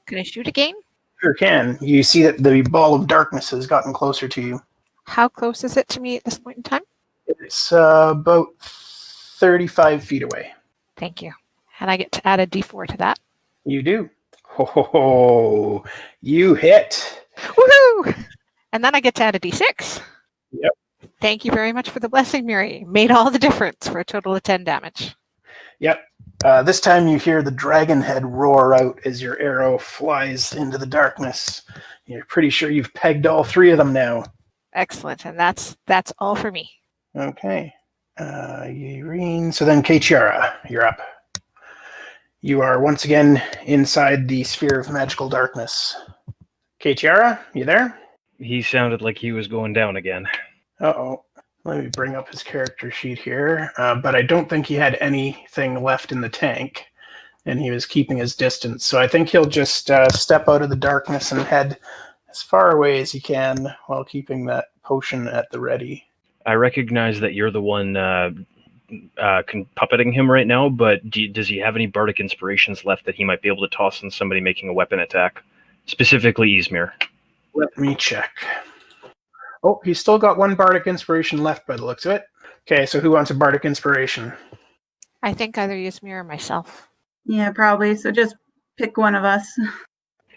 Can I shoot again? Sure can. You see that the ball of darkness has gotten closer to you. How close is it to me at this point in time? It's about 35 feet away. Thank you. And I get to add a d4 to that. You do. Ho, you hit. Woohoo! And then I get to add a d6. Yep. Thank you very much for the blessing, Miri. Made all the difference for a total of 10 damage. Yep. This time you hear the dragon head roar out as your arrow flies into the darkness. You're pretty sure you've pegged all three of them now. Excellent. And that's all for me. Okay. Yaereene. So then, Katiara, you're up. You are once again inside the sphere of magical darkness. Katiara, you there? He sounded like he was going down again. Uh-oh. Let me bring up his character sheet here. But I don't think he had anything left in the tank, and he was keeping his distance. So I think he'll just step out of the darkness and head as far away as he can while keeping that potion at the ready. I recognize that you're the one puppeting him right now, but does he have any bardic inspirations left that he might be able to toss on somebody making a weapon attack? Specifically Ysmyr. Let me check. Oh, he's still got one bardic inspiration left by the looks of it. Okay, so who wants a bardic inspiration? I think either Ysmyr or myself. Yeah, probably. So just pick one of us.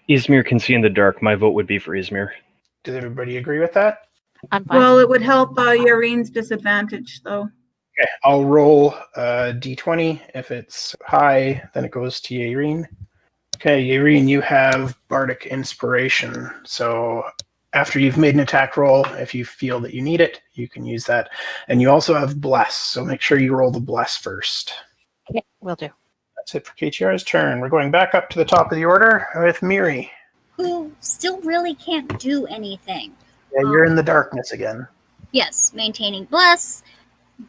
Ysmyr can see in the dark. My vote would be for Ysmyr. Does everybody agree with that? I'm fine. Well, it would help Yaerene's disadvantage, though. Okay, I'll roll a d20. If it's high, then it goes to Yaereene. Okay, Yaereene, you have bardic inspiration. So after you've made an attack roll, if you feel that you need it, you can use that. And you also have bless, so make sure you roll the bless first. Okay, will do. That's it for Katiara's turn. We're going back up to the top of the order with Miri. Who still really can't do anything. Yeah, you're in the darkness again. Yes, maintaining bless,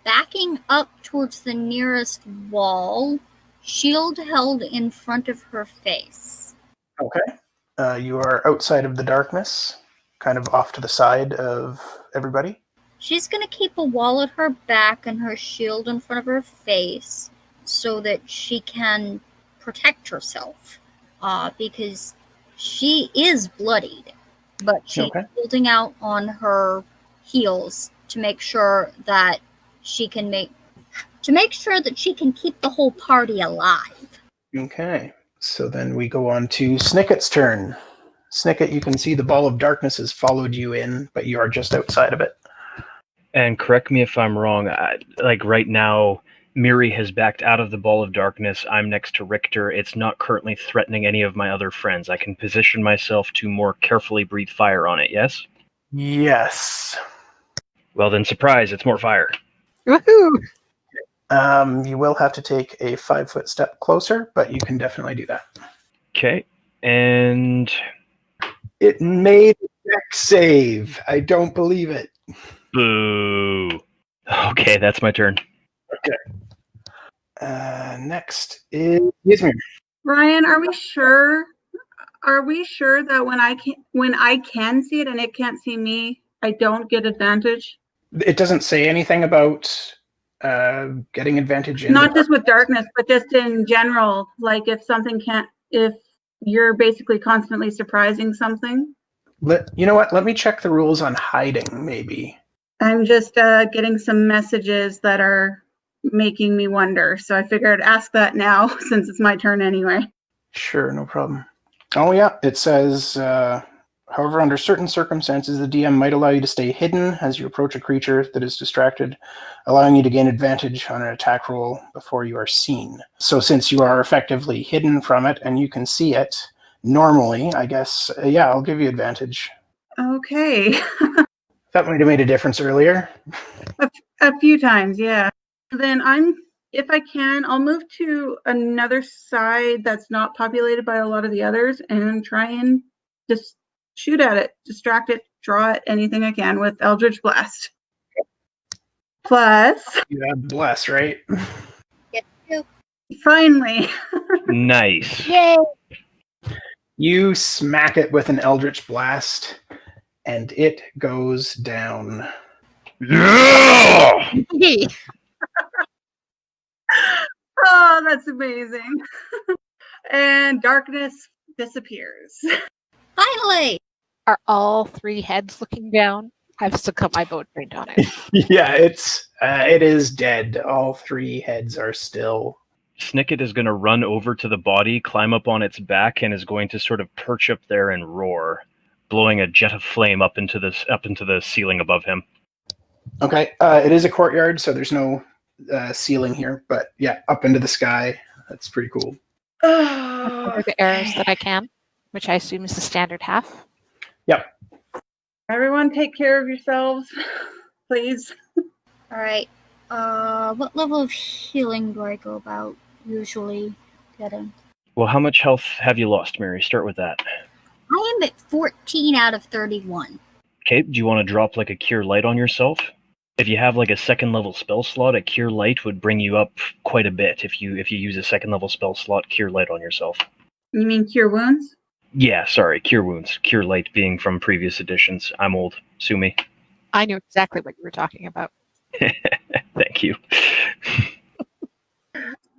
backing up towards the nearest wall, shield held in front of her face. Okay. You are outside of the darkness, kind of off to the side of everybody. She's going to keep a wall at her back and her shield in front of her face so that she can protect herself, because she is bloodied, but she's holding out on her heels to make sure that she can keep the whole party alive. Okay. So then we go on to Snikket's turn. Snikket, you can see the ball of darkness has followed you in, but you are just outside of it. And correct me if I'm wrong, like right now, Miri has backed out of the ball of darkness. I'm next to Richter. It's not currently threatening any of my other friends. I can position myself to more carefully breathe fire on it, yes? Yes. Well then, surprise, it's more fire. Woohoo! You will have to take a 5-foot step closer, but you can definitely do that. Okay, and... It made a dex save. I don't believe it. Boo. Okay, that's my turn. Next is Ysmyr. Ryan, are we sure? Are we sure that when I can see it and it can't see me, I don't get advantage? It doesn't say anything about getting advantage in Not just with darkness, but just in general. Like if you're basically constantly surprising something. You know what? Let me check the rules on hiding, maybe. I'm just getting some messages that are making me wonder. So I figured I'd ask that now since it's my turn anyway. Sure, no problem. Oh yeah, it says, however, under certain circumstances, the DM might allow you to stay hidden as you approach a creature that is distracted, allowing you to gain advantage on an attack roll before you are seen. So since you are effectively hidden from it and you can see it, normally, I guess, I'll give you advantage. Okay. That might have made a difference earlier. A few times, yeah. Then if I can, I'll move to another side that's not populated by a lot of the others and try and just shoot at it, distract it, draw it, anything I can with Eldritch Blast. Plus, You have Bless, right? finally. Nice. Yay! You smack it with an Eldritch Blast, and it goes down. Yeah! Oh, that's amazing. And darkness disappears. Finally! Are all 3 heads looking down? I've still got my boat trained on it. Yeah, it is dead. All 3 heads are still. Snikket is going to run over to the body, climb up on its back, and is going to sort of perch up there and roar, blowing a jet of flame up into the ceiling above him. Okay, it is a courtyard, so there's no ceiling here, but yeah, up into the sky. That's pretty cool. I'll cover the arrows that I can, which I assume is the standard half. Yep. Everyone take care of yourselves, please. All right. What level of healing do I go about usually getting? Well, how much health have you lost, Miri? Start with that. I am at 14 out of 31. Okay, do you want to drop like a Cure Light on yourself? If you have like a 2nd level spell slot, a Cure Light would bring you up quite a bit if you use a 2nd level spell slot, Cure Light on yourself. You mean Cure Wounds? Yeah, sorry, Cure Wounds. Cure Light being from previous editions. I'm old. Sue me. I knew exactly what you were talking about. Thank you.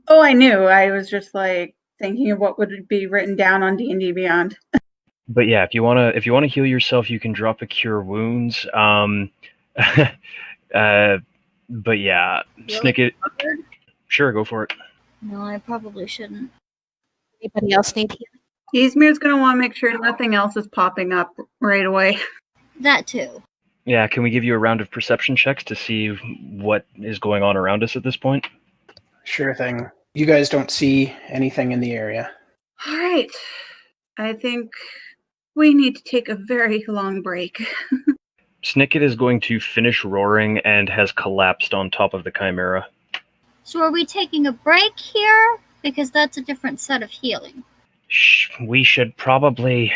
Oh, I knew. I was just like thinking of what would be written down on D&D Beyond. But yeah, if you wanna heal yourself, you can drop a Cure Wounds. But yeah, Snikket. Sure, go for it. No, I probably shouldn't. Anybody else need healing? Ysmyr's going to want to make sure nothing else is popping up right away. That too. Yeah, can we give you a round of perception checks to see what is going on around us at this point? Sure thing. You guys don't see anything in the area. All right. I think we need to take a very long break. Snikket is going to finish roaring and has collapsed on top of the Chimera. So are we taking a break here? Because that's a different set of healing. We should probably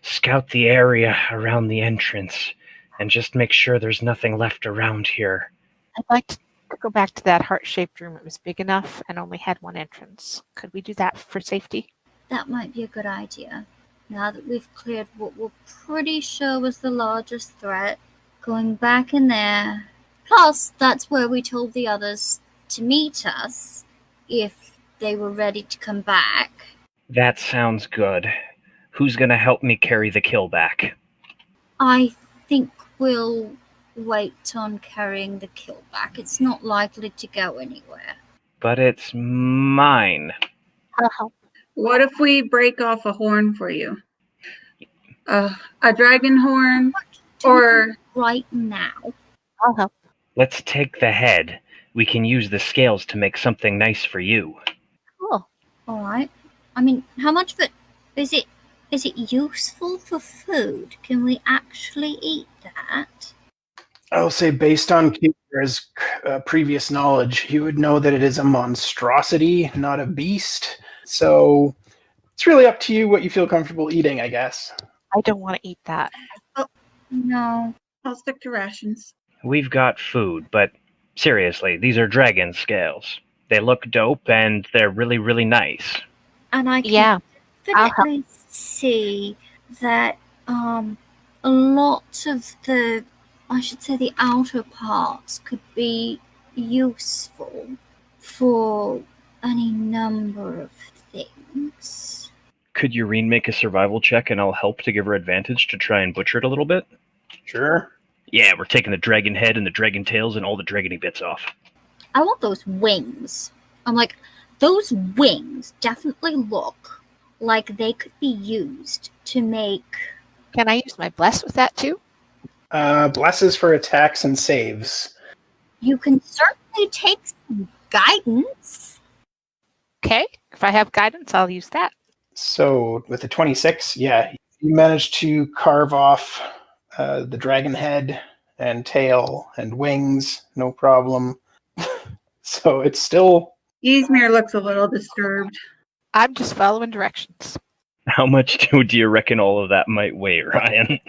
scout the area around the entrance and just make sure there's nothing left around here. I'd like to go back to that heart-shaped room. It was big enough and only had one entrance. Could we do that for safety? That might be a good idea. Now that we've cleared what we're pretty sure was the largest threat, going back in there. Plus, that's where we told the others to meet us if they were ready to come back. That sounds good. Who's gonna help me carry the kill back? I think we'll wait on carrying the kill back. It's not likely to go anywhere. But it's mine. I'll help. What if we break off a horn for you? A dragon horn? Or right now. I'll help. Let's take the head. We can use the scales to make something nice for you. Cool. All right. I mean, how much of it is it useful for food? Can we actually eat that? I'll say, based on Kira's previous knowledge, he would know that it is a monstrosity, not a beast. So it's really up to you what you feel comfortable eating, I guess. I don't want to eat that. No. I'll stick to rations. We've got food, but seriously, these are dragon scales. They look dope and they're really, really nice. And I can Yeah. I'll help. definitely see that a lot of the, I should say, the outer parts could be useful for any number of things. Could Yaereene make a survival check and I'll help to give her advantage to try and butcher it a little bit? Sure. Yeah, we're taking the dragon head and the dragon tails and all the dragony bits off. I want those wings. I'm like, those wings definitely look like they could be used to make... Can I use my bless with that too? Blesses for attacks and saves. You can certainly take some guidance. Okay. If I have guidance, I'll use that. So with the 26, yeah, you managed to carve off the dragon head and tail and wings, no problem. So it's still... Ysmyr looks a little disturbed. I'm just following directions. How much do you reckon all of that might weigh, Ryan?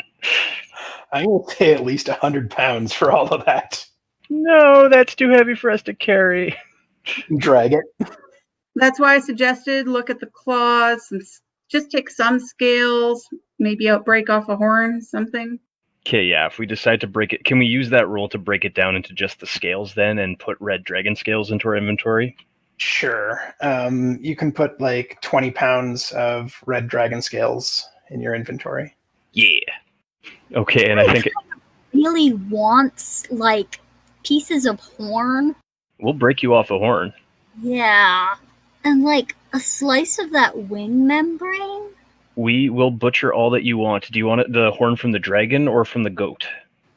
I will say at least 100 pounds for all of that. No, that's too heavy for us to carry. Drag it. That's why I suggested look at the claws and just take some scales, maybe break off a horn, something. Okay, yeah, if we decide to break it, can we use that roll to break it down into just the scales then and put red dragon scales into our inventory? Sure. You can put like 20 pounds of red dragon scales in your inventory. Yeah. Okay, and I think Really wants, like, pieces of horn. we'll break you off a horn. Yeah. And, like, a slice of that wing membrane. We will butcher all that you want. Do you want it, the horn from the dragon or from the goat?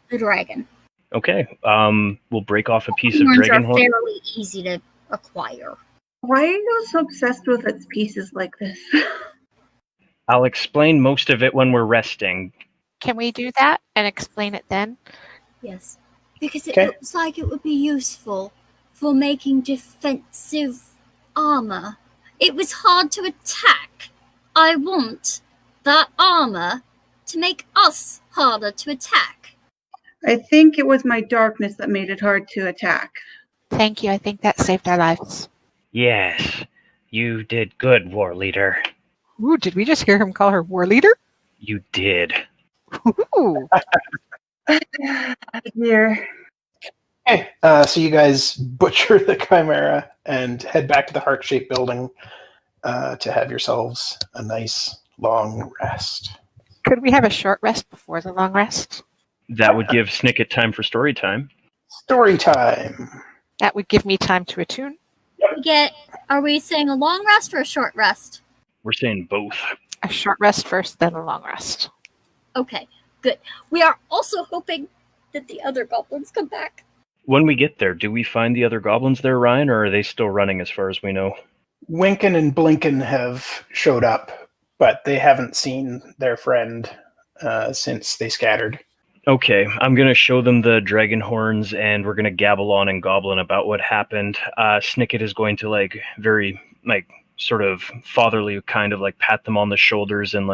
The dragon. Okay. We'll break off a piece of Horns dragon are horn. fairly easy to acquire. Why are you so obsessed with its pieces like this? I'll explain most of it when we're resting. Can we do that and explain it then? Yes. Because it Okay. looks like it would be useful for making defensive armor. It was hard to attack. I want that armor to make us harder to attack. I think it was my darkness that made it hard to attack. Thank you. I think that saved our lives. Yes, you did good, war leader. Ooh, did we just hear him call her war leader? You did. Ooh. Here. Okay, so you guys butcher the chimera and head back to the heart-shaped building to have yourselves a nice long rest. Could we have a short rest before the long rest? That would give Snikket time for story time. Story time. That would give me time to attune. Are we saying a long rest or a short rest? We're saying both. A short rest first, then a long rest. Okay, good. We are also hoping that the other goblins come back. When we get there, do we find the other goblins there, Ryan, or are they still running as far as we know? Winkin and Blinkin have showed up, but they haven't seen their friend since they scattered. Okay, I'm going to show them the dragon horns, and we're going to gabble on and goblin about what happened. Snikket is going to, very, sort of fatherly kind of, pat them on the shoulders and,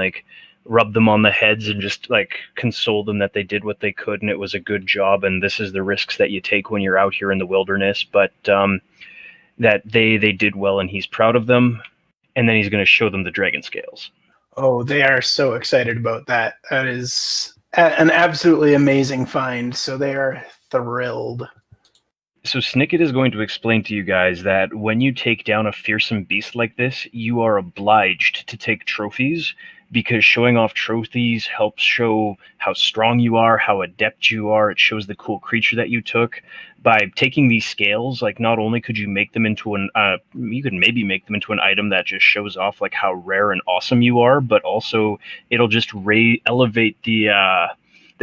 rub them on the heads and just, console them that they did what they could and it was a good job, and this is the risks that you take when you're out here in the wilderness, but that they did well and he's proud of them, and then he's going to show them the dragon scales. Oh, they are so excited about that. That is an absolutely amazing find, so they are thrilled. So Snikket is going to explain to you guys that when you take down a fearsome beast like this, you are obliged to take trophies, because showing off trophies helps show how strong you are, how adept you are. It shows the cool creature that you took. By taking these scales, not only could you make them into you could maybe make them into an item that just shows off how rare and awesome you are, but also it'll just elevate the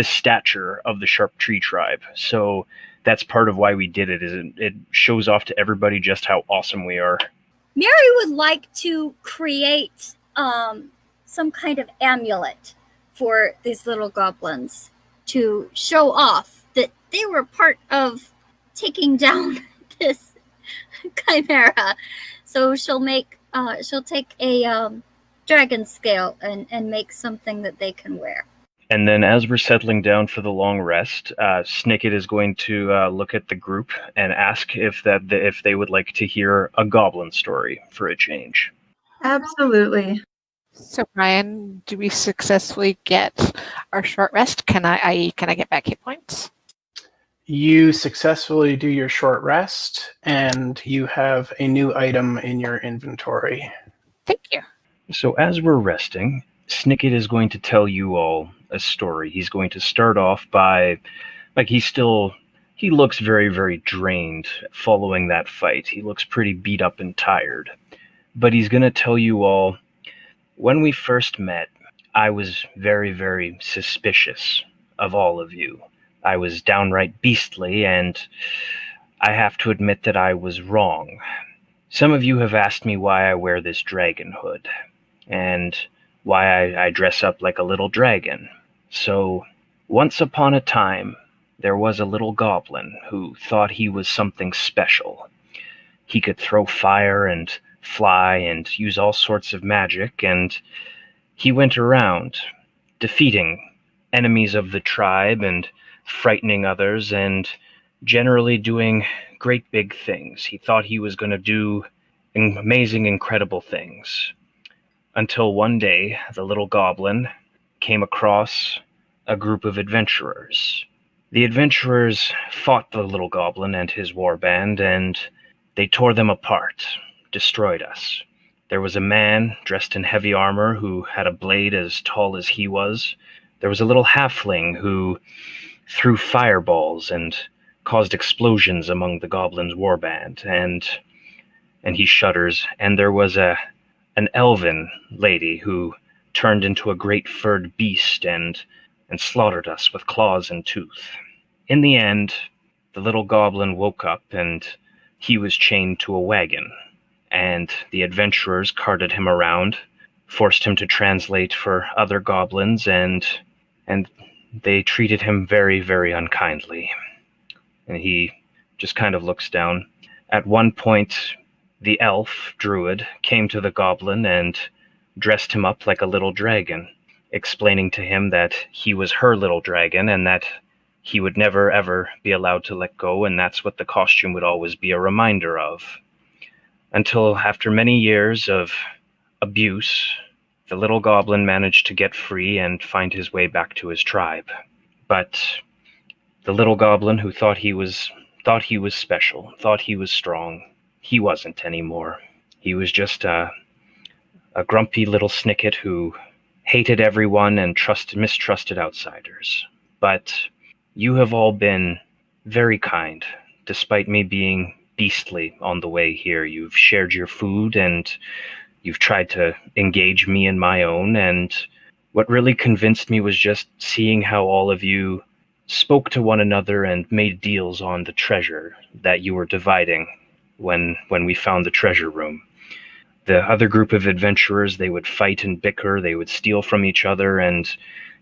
stature of the Sharp Tree tribe. So that's part of why we did it, is it shows off to everybody just how awesome we are. Miri would like to create some kind of amulet for these little goblins to show off that they were part of taking down this chimera. So she'll take a dragon scale and make something that they can wear. And then as we're settling down for the long rest, Snikket is going to look at the group and ask if they would like to hear a goblin story for a change. Absolutely. So, Brian, do we successfully get our short rest? Can I get back hit points? You successfully do your short rest, and you have a new item in your inventory. Thank you. So as we're resting, Snikket is going to tell you all a story. He's going to start off by, he looks very, very drained following that fight. He looks pretty beat up and tired. But he's going to tell you all, when we first met, I was very, very suspicious of all of you. I was downright beastly, and I have to admit that I was wrong. Some of you have asked me why I wear this dragon hood, and why I dress up like a little dragon. So, once upon a time, there was a little goblin who thought he was something special. He could throw fire and fly and use all sorts of magic, and he went around defeating enemies of the tribe and frightening others and generally doing great big things. He thought he was going to do amazing, incredible things. Until one day, the little goblin came across a group of adventurers. The adventurers fought the little goblin and his warband, and they tore them apart, destroyed us. There was a man dressed in heavy armor who had a blade as tall as he was. There was a little halfling who threw fireballs and caused explosions among the goblin's warband, and he shudders. And there was an elven lady who turned into a great furred beast and slaughtered us with claws and tooth. In the end, the little goblin woke up and he was chained to a wagon, and the adventurers carted him around, forced him to translate for other goblins, and they treated him very, very unkindly. And he just kind of looks down. At one point, the elf druid came to the goblin and dressed him up like a little dragon, explaining to him that he was her little dragon and that he would never ever be allowed to let go, and that's what the costume would always be a reminder of. Until after many years of abuse, the little goblin managed to get free and find his way back to his tribe. But the little goblin who thought he was special, thought he was strong, he wasn't anymore. He was just a grumpy little Snikket who hated everyone and mistrusted outsiders. But you have all been very kind, despite me being beastly on the way here. You've shared your food and you've tried to engage me in my own, and what really convinced me was just seeing how all of you spoke to one another and made deals on the treasure that you were dividing when we found the treasure room. The other group of adventurers, they would fight and bicker, they would steal from each other and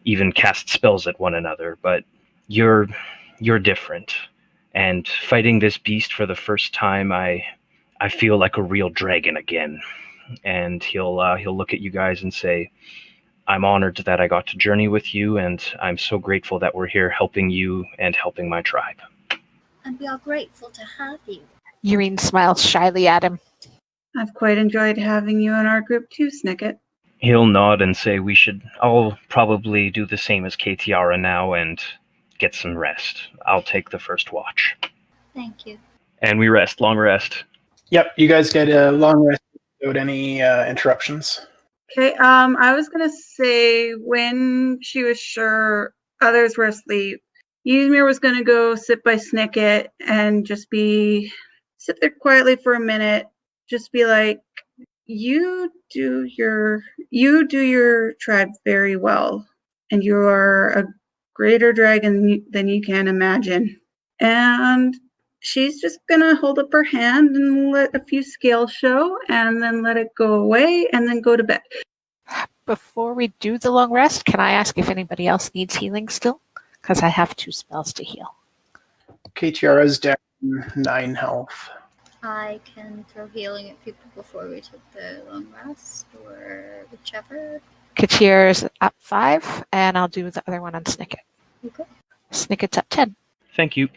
even cast spells at one another, but you're different. And fighting this beast for the first time, I feel like a real dragon again. And he'll look at you guys and say, I'm honored that I got to journey with you, and I'm so grateful that we're here helping you and helping my tribe. And we are grateful to have you. Yaereene smiles shyly at him. I've quite enjoyed having you in our group too, Snikket. He'll nod and say we should all probably do the same as Katiara now and get some rest. I'll take the first watch. Thank you. And we rest, long rest. Yep, you guys get a long rest without any interruptions. Okay, I was gonna say when she was sure others were asleep, Ysmyr was gonna go sit by Snikket and just sit there quietly for a minute, just be like, you do your tribe very well, and you are a greater dragon than you can imagine. And she's just gonna hold up her hand and let a few scales show, and then let it go away, and then go to bed. Before we do the long rest, can I ask if anybody else needs healing still? Because I have 2 spells to heal. Katiara's down 9 health. I can throw healing at people before we take the long rest, or whichever. Katir's at 5, and I'll do the other one on Snikket. Okay. Snikket's at 10. Thank you.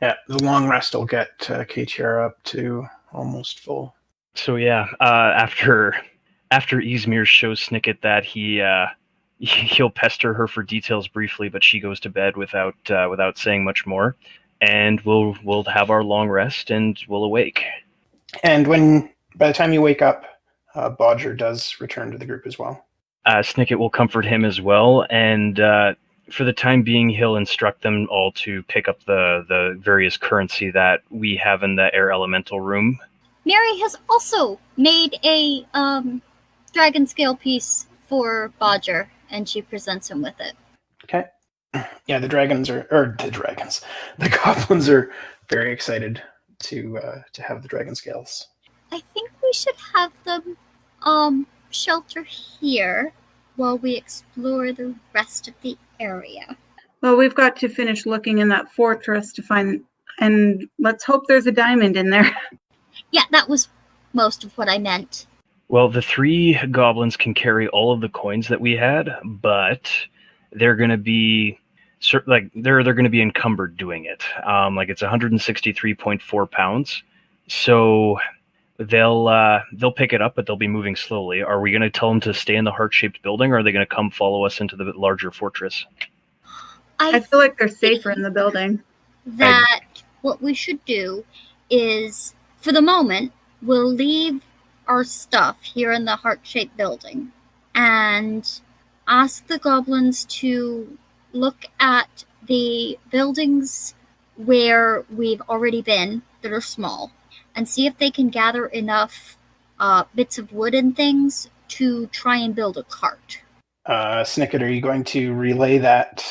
Yeah, the long rest will get KTR up to almost full. So yeah, after Ysmyr shows Snikket that he'll pester her for details briefly, but she goes to bed without saying much more, and we'll have our long rest and we'll awake. And by the time you wake up, Bodger does return to the group as well. Snikket will comfort him as well, and for the time being, he'll instruct them all to pick up the various currency that we have in the air elemental room. Miri has also made a dragon scale piece for Bodger, and she presents him with it. Okay. Yeah, the goblins are very excited to have the dragon scales. I think we should have them shelter here while we explore the rest of the area. Well, we've got to finish looking in that fortress to find, and let's hope there's a diamond in there. Yeah, that was most of what I meant. Well, the 3 goblins can carry all of the coins that we had, but they're going to be they're going to be encumbered doing it. It's 163.4 pounds, so they'll pick it up, but they'll be moving slowly. Are we going to tell them to stay in the heart-shaped building, or are they going to come follow us into the larger fortress? I feel like they're safer in the building. That what we should do is, for the moment, we'll leave our stuff here in the heart-shaped building and ask the goblins to look at the buildings where we've already been that are small and see if they can gather enough bits of wood and things to try and build a cart. Snikket, are you going to relay that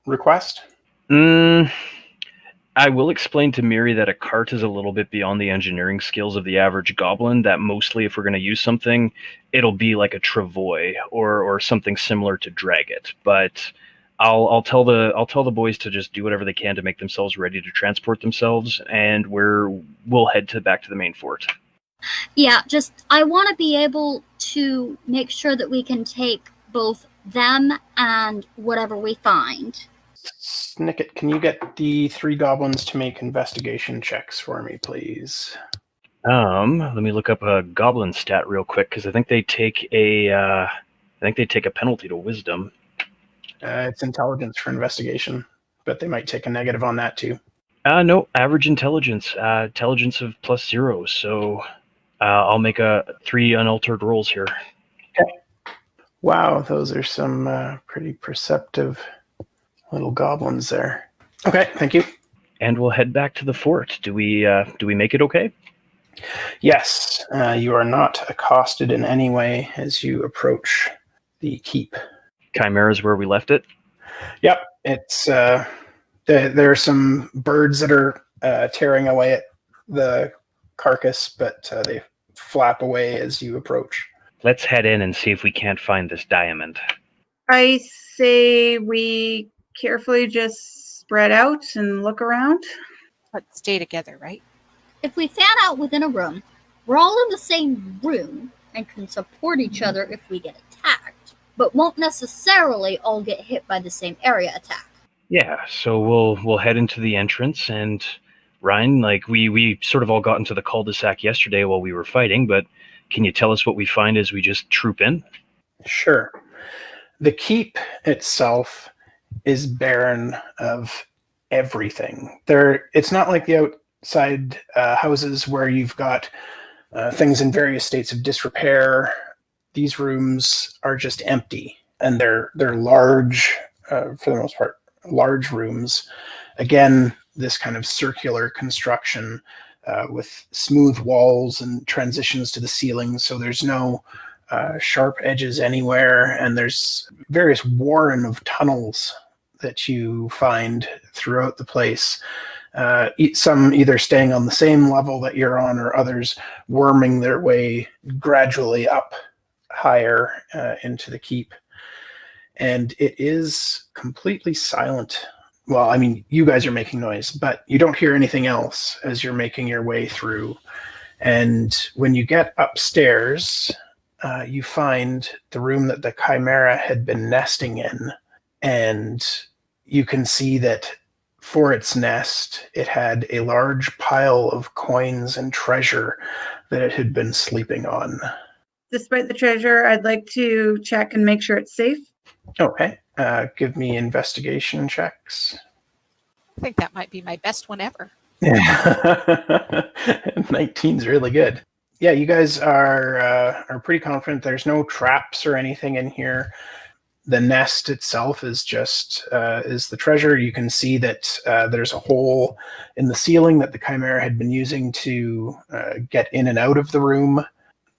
request? I will explain to Miri that a cart is a little bit beyond the engineering skills of the average goblin, that mostly if we're going to use something, it'll be like a travois or something similar to drag it. But I'll tell the boys to just do whatever they can to make themselves ready to transport themselves, and we'll head back to the main fort. Yeah, I want to be able to make sure that we can take both them and whatever we find. Snikket, can you get the 3 goblins to make investigation checks for me, please? Let me look up a goblin stat real quick, because I think they take a penalty to wisdom. It's intelligence for investigation, but they might take a negative on that too. No, average intelligence. Intelligence of +0, so I'll make 3 unaltered rolls here. Okay. Wow, those are some pretty perceptive little goblins there. Okay, thank you. And we'll head back to the fort. Do we make it okay? Yes, you are not accosted in any way as you approach the keep. Chimera's where we left it? Yep, it's there are some birds that are tearing away at the carcass, but they flap away as you approach. Let's head in and see if we can't find this diamond. I say we carefully just spread out and look around. But stay together, right? If we fan out within a room, we're all in the same room and can support each other if we get attacked, but won't necessarily all get hit by the same area attack. Yeah, so we'll head into the entrance, and Ryan, we sort of all got into the cul-de-sac yesterday while we were fighting, but can you tell us what we find as we just troop in? Sure. The keep itself is barren of everything. It's not like the outside houses where you've got things in various states of disrepair. These rooms are just empty, and they're large, for the most part, large rooms. Again, this kind of circular construction with smooth walls and transitions to the ceiling, so there's no sharp edges anywhere, and there's various warren of tunnels that you find throughout the place. Some either staying on the same level that you're on, or others worming their way gradually up higher into the keep. And it is completely silent. Well, I mean, you guys are making noise, but you don't hear anything else as you're making your way through. And when you get upstairs, you find the room that the Chimera had been nesting in, and you can see that for its nest, it had a large pile of coins and treasure that it had been sleeping on. Despite the treasure, I'd like to check and make sure it's safe. Okay. Give me investigation checks. I think that might be my best one ever. 19's really good. Yeah, you guys are pretty confident. There's no traps or anything in here. The nest itself is just is the treasure. You can see that there's a hole in the ceiling that the Chimera had been using to get in and out of the room.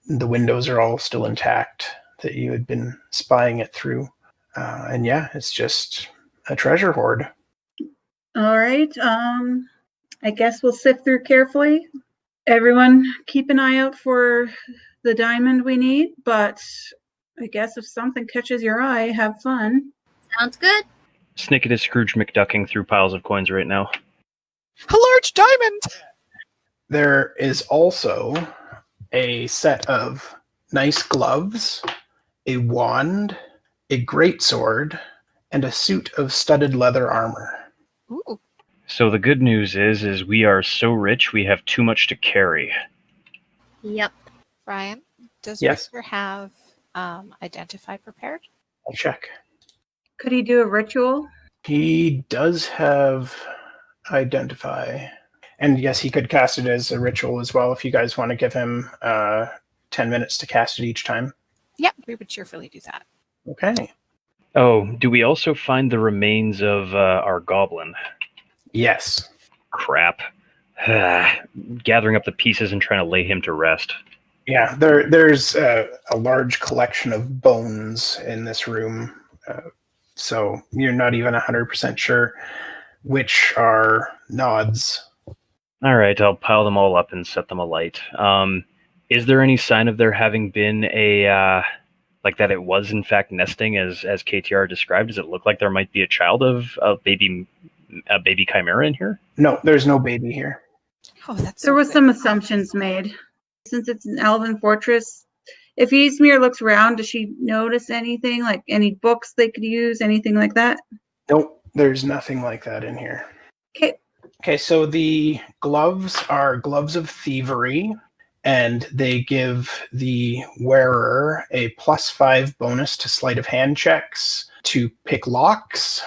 The windows are all still intact that you had been spying it through. And yeah, it's just a treasure hoard. All right. I guess we'll sift through carefully. Everyone keep an eye out for the diamond we need, but I guess if something catches your eye, have fun. Sounds good. Snikket is Scrooge McDucking through piles of coins right now. A large diamond! There is also a set of nice gloves, a wand, a greatsword, and a suit of studded leather armor. Ooh. So the good news is we are so rich we have too much to carry. Yep. Brian, does Yes. Richter have identify prepared? I'll check. Could he do a ritual? He does have identify. And yes, he could cast it as a ritual as well if you guys want to give him 10 minutes to cast it each time. Yep, we would cheerfully do that. Okay. Oh, do we also find the remains of our goblin? Yes. Crap. Gathering up the pieces and trying to lay him to rest. Yeah, there's a large collection of bones in this room. So you're not even 100% sure which are nods. All right, I'll pile them all up and set them alight. Is there any sign of there having been a like that it was in fact nesting as KTR described? Does it look like there might be a child of a baby Chimera in here? No, there's no baby here. Oh, that's There so was good. some assumptions made. Since it's an elven fortress, if Ysmyr looks around, does she notice anything, like any books they could use, anything like that? Nope, there's nothing like that in here. Okay. Okay, so the gloves are gloves of thievery, and they give the wearer a +5 bonus to sleight of hand checks to pick locks.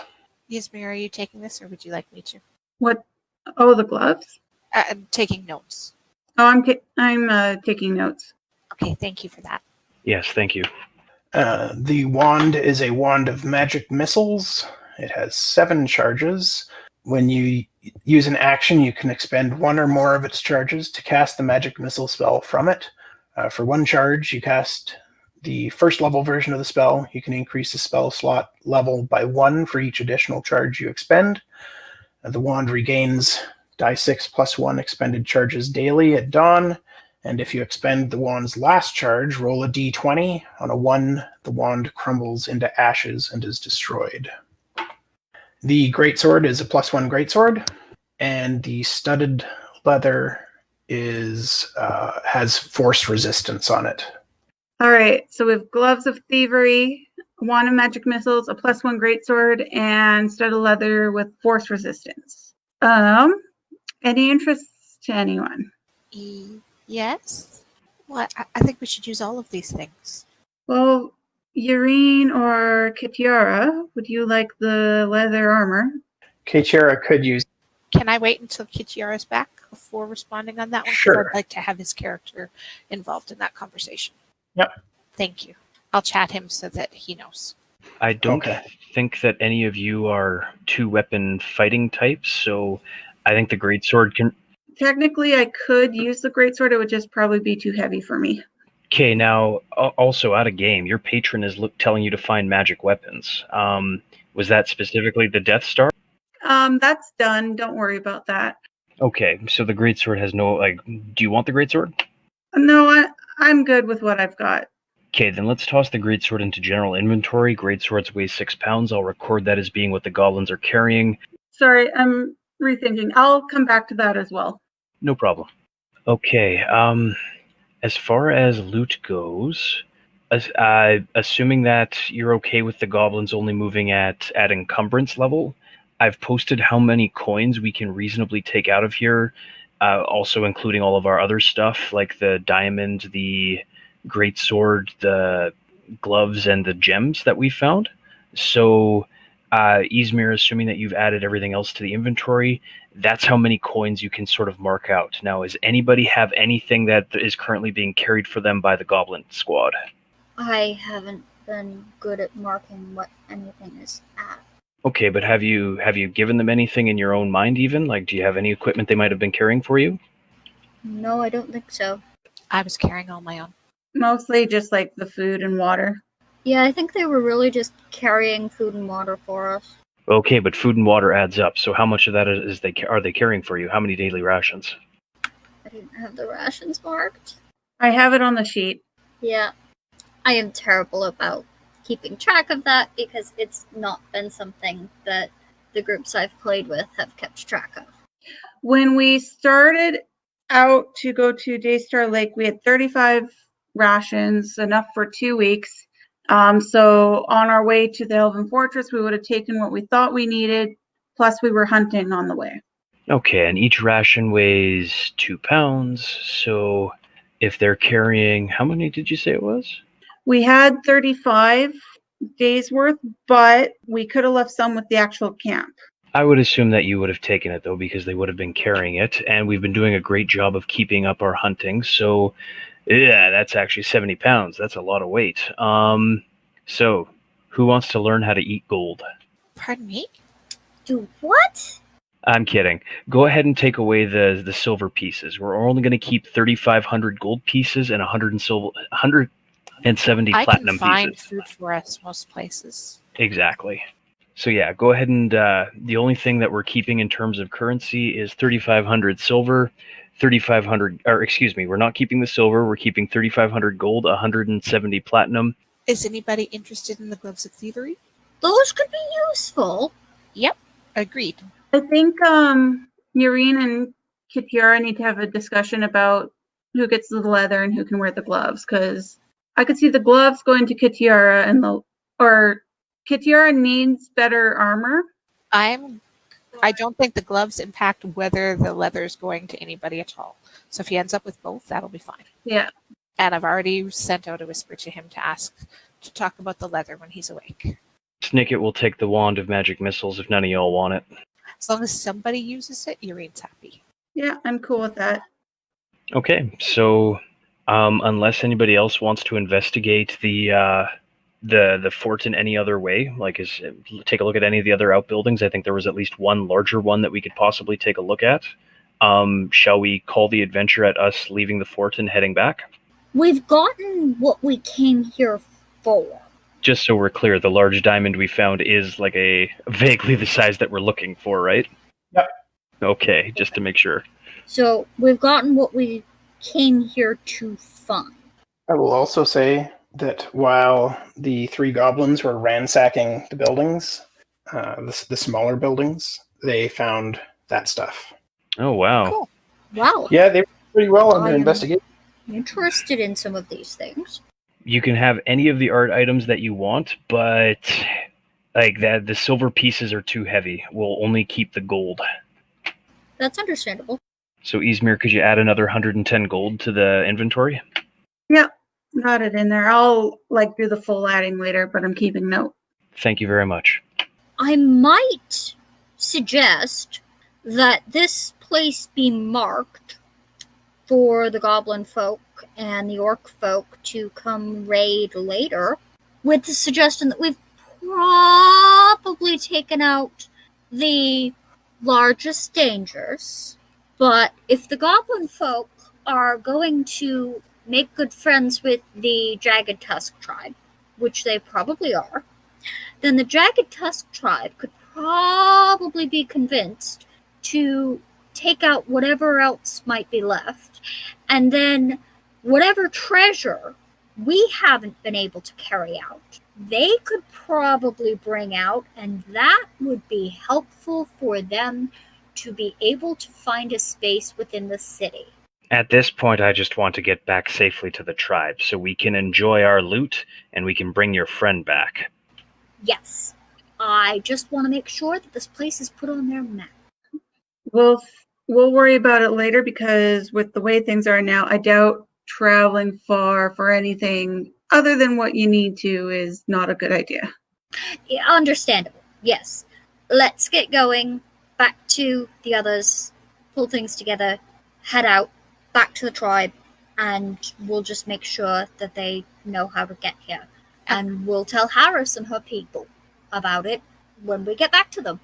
Ysmyr, are you taking this, or would you like me to? What? Oh, the gloves? I'm taking notes. Oh, I'm taking notes. Okay, thank you for that. Yes, thank you. The wand is a wand of magic missiles. It has 7 charges. When you use an action, you can expend 1 or more of its charges to cast the magic missile spell from it. For 1 charge, you cast the first level version of the spell. You can increase the spell slot level by 1 for each additional charge you expend. The wand regains die 6 plus 1 expended charges daily at dawn. And if you expend the wand's last charge, roll a d20. On a 1, the wand crumbles into ashes and is destroyed. The greatsword is a +1 greatsword, and the studded leather has force resistance on it. All right, so we have gloves of thievery, a wand of magic missiles, a +1 greatsword, and studded leather with force resistance. Any interests to anyone? Yes? Well, I think we should use all of these things. Well, Yaereene or Kitiara, would you like the leather armor? Katiara could use. Can I wait until Kitiara's back before responding on that one? 'Cause Sure. I'd like to have his character involved in that conversation. Yep. Thank you. I'll chat him so that he knows. I don't Okay. think that any of you are 2-weapon fighting types, so I think the greatsword can... Technically, I could use the greatsword. It would just probably be too heavy for me. Okay, now, also out of game, your patron is telling you to find magic weapons. Was that specifically the Death Star? That's done. Don't worry about that. Okay, so the greatsword has no, do you want the greatsword? No, I'm good with what I've got. Okay, then let's toss the greatsword into general inventory. Greatswords weigh 6 pounds. I'll record that as being what the goblins are carrying. Sorry, I'm rethinking. I'll come back to that as well. No problem. Okay, as far as loot goes, Assuming that you're okay with the goblins only moving at encumbrance level, I've posted how many coins we can reasonably take out of here, also including all of our other stuff, like the diamond, the great sword, the gloves, and the gems that we found. So, Ysmyr, assuming that you've added everything else to the inventory, that's how many coins you can sort of mark out. Now, does anybody have anything that is currently being carried for them by the goblin squad? I haven't been good at marking what anything is at. Okay, but have you given them anything in your own mind even? Like, do you have any equipment they might have been carrying for you? No, I don't think so. I was carrying all my own. Mostly just like the food and water. Yeah, I think they were really just carrying food and water for us. Okay, but food and water adds up. So how much of that are they carrying for you? How many daily rations? I didn't have the rations marked. I have it on the sheet. Yeah. I am terrible about keeping track of that because it's not been something that the groups I've played with have kept track of. When we started out to go to Daystar Lake, we had 35 rations, enough for 2 weeks. So on our way to the Elven Fortress, we would have taken what we thought we needed, plus we were hunting on the way. Okay, and each ration weighs 2 pounds. So if they're carrying, how many did you say it was? We had 35 days worth, but we could have left some with the actual camp. I would assume that you would have taken it, though, because they would have been carrying it, and we've been doing a great job of keeping up our hunting, so yeah, that's actually 70 pounds. That's a lot of weight. So, who wants to learn how to eat gold? Pardon me? Do what? I'm kidding. Go ahead and take away the silver pieces. We're only going to keep 3,500 gold pieces and 170 I platinum can find pieces. food for us most places. Exactly. So yeah, go ahead and the only thing that we're keeping in terms of currency is 3,500 silver, 3,500, or excuse me, we're not keeping the silver, we're keeping 3,500 gold, 170 platinum. Is anybody interested in the gloves of thievery? Those could be useful. Yep, agreed. I think Yaereene and Kitiara need to have a discussion about who gets the leather and who can wear the gloves, because I could see the gloves going to Kitiara or Kitiara needs better armor. I don't think the gloves impact whether the leather is going to anybody at all. So if he ends up with both, that'll be fine. Yeah. And I've already sent out a whisper to him to ask to talk about the leather when he's awake. Snikket will take the wand of magic missiles if none of y'all want it. As long as somebody uses it, Yareene's happy. Yeah, I'm cool with that. Okay, so unless anybody else wants to investigate the fort in any other way, take a look at any of the other outbuildings. I think there was at least one larger one that we could possibly take a look at. Shall we call the adventure at us leaving the fort and heading back? We've gotten what we came here for. Just so we're clear, the large diamond we found is like a vaguely the size that we're looking for, right? Yep. Okay, just to make sure. So we've gotten what we came here to find. I will also say that while the 3 goblins were ransacking the buildings, the smaller buildings, they found that stuff. Oh, wow. Cool. Wow. Yeah, they were pretty well on their investigation. Interested in some of these things. You can have any of the art items that you want, but like that, the silver pieces are too heavy. We'll only keep the gold. That's understandable. So, Ysmyr, could you add another 110 gold to the inventory? Yep, got it in there. I'll do the full adding later, but I'm keeping note. Thank you very much. I might suggest that this place be marked for the goblin folk and the orc folk to come raid later, with the suggestion that we've probably taken out the largest dangers. But if the goblin folk are going to make good friends with the Jagged Tusk tribe, which they probably are, then the Jagged Tusk tribe could probably be convinced to take out whatever else might be left, and then whatever treasure we haven't been able to carry out, they could probably bring out, and that would be helpful for them to be able to find a space within the city. At this point, I just want to get back safely to the tribe so we can enjoy our loot and we can bring your friend back. Yes. I just want to make sure that this place is put on their map. We'll worry about it later because with the way things are now, I doubt traveling far for anything other than what you need to is not a good idea. Yeah, understandable. Yes. Let's get going. Back to the others. Pull things together. Head out. Back to the tribe. And we'll just make sure that they know how to get here. And we'll tell Harris and her people about it when we get back to them.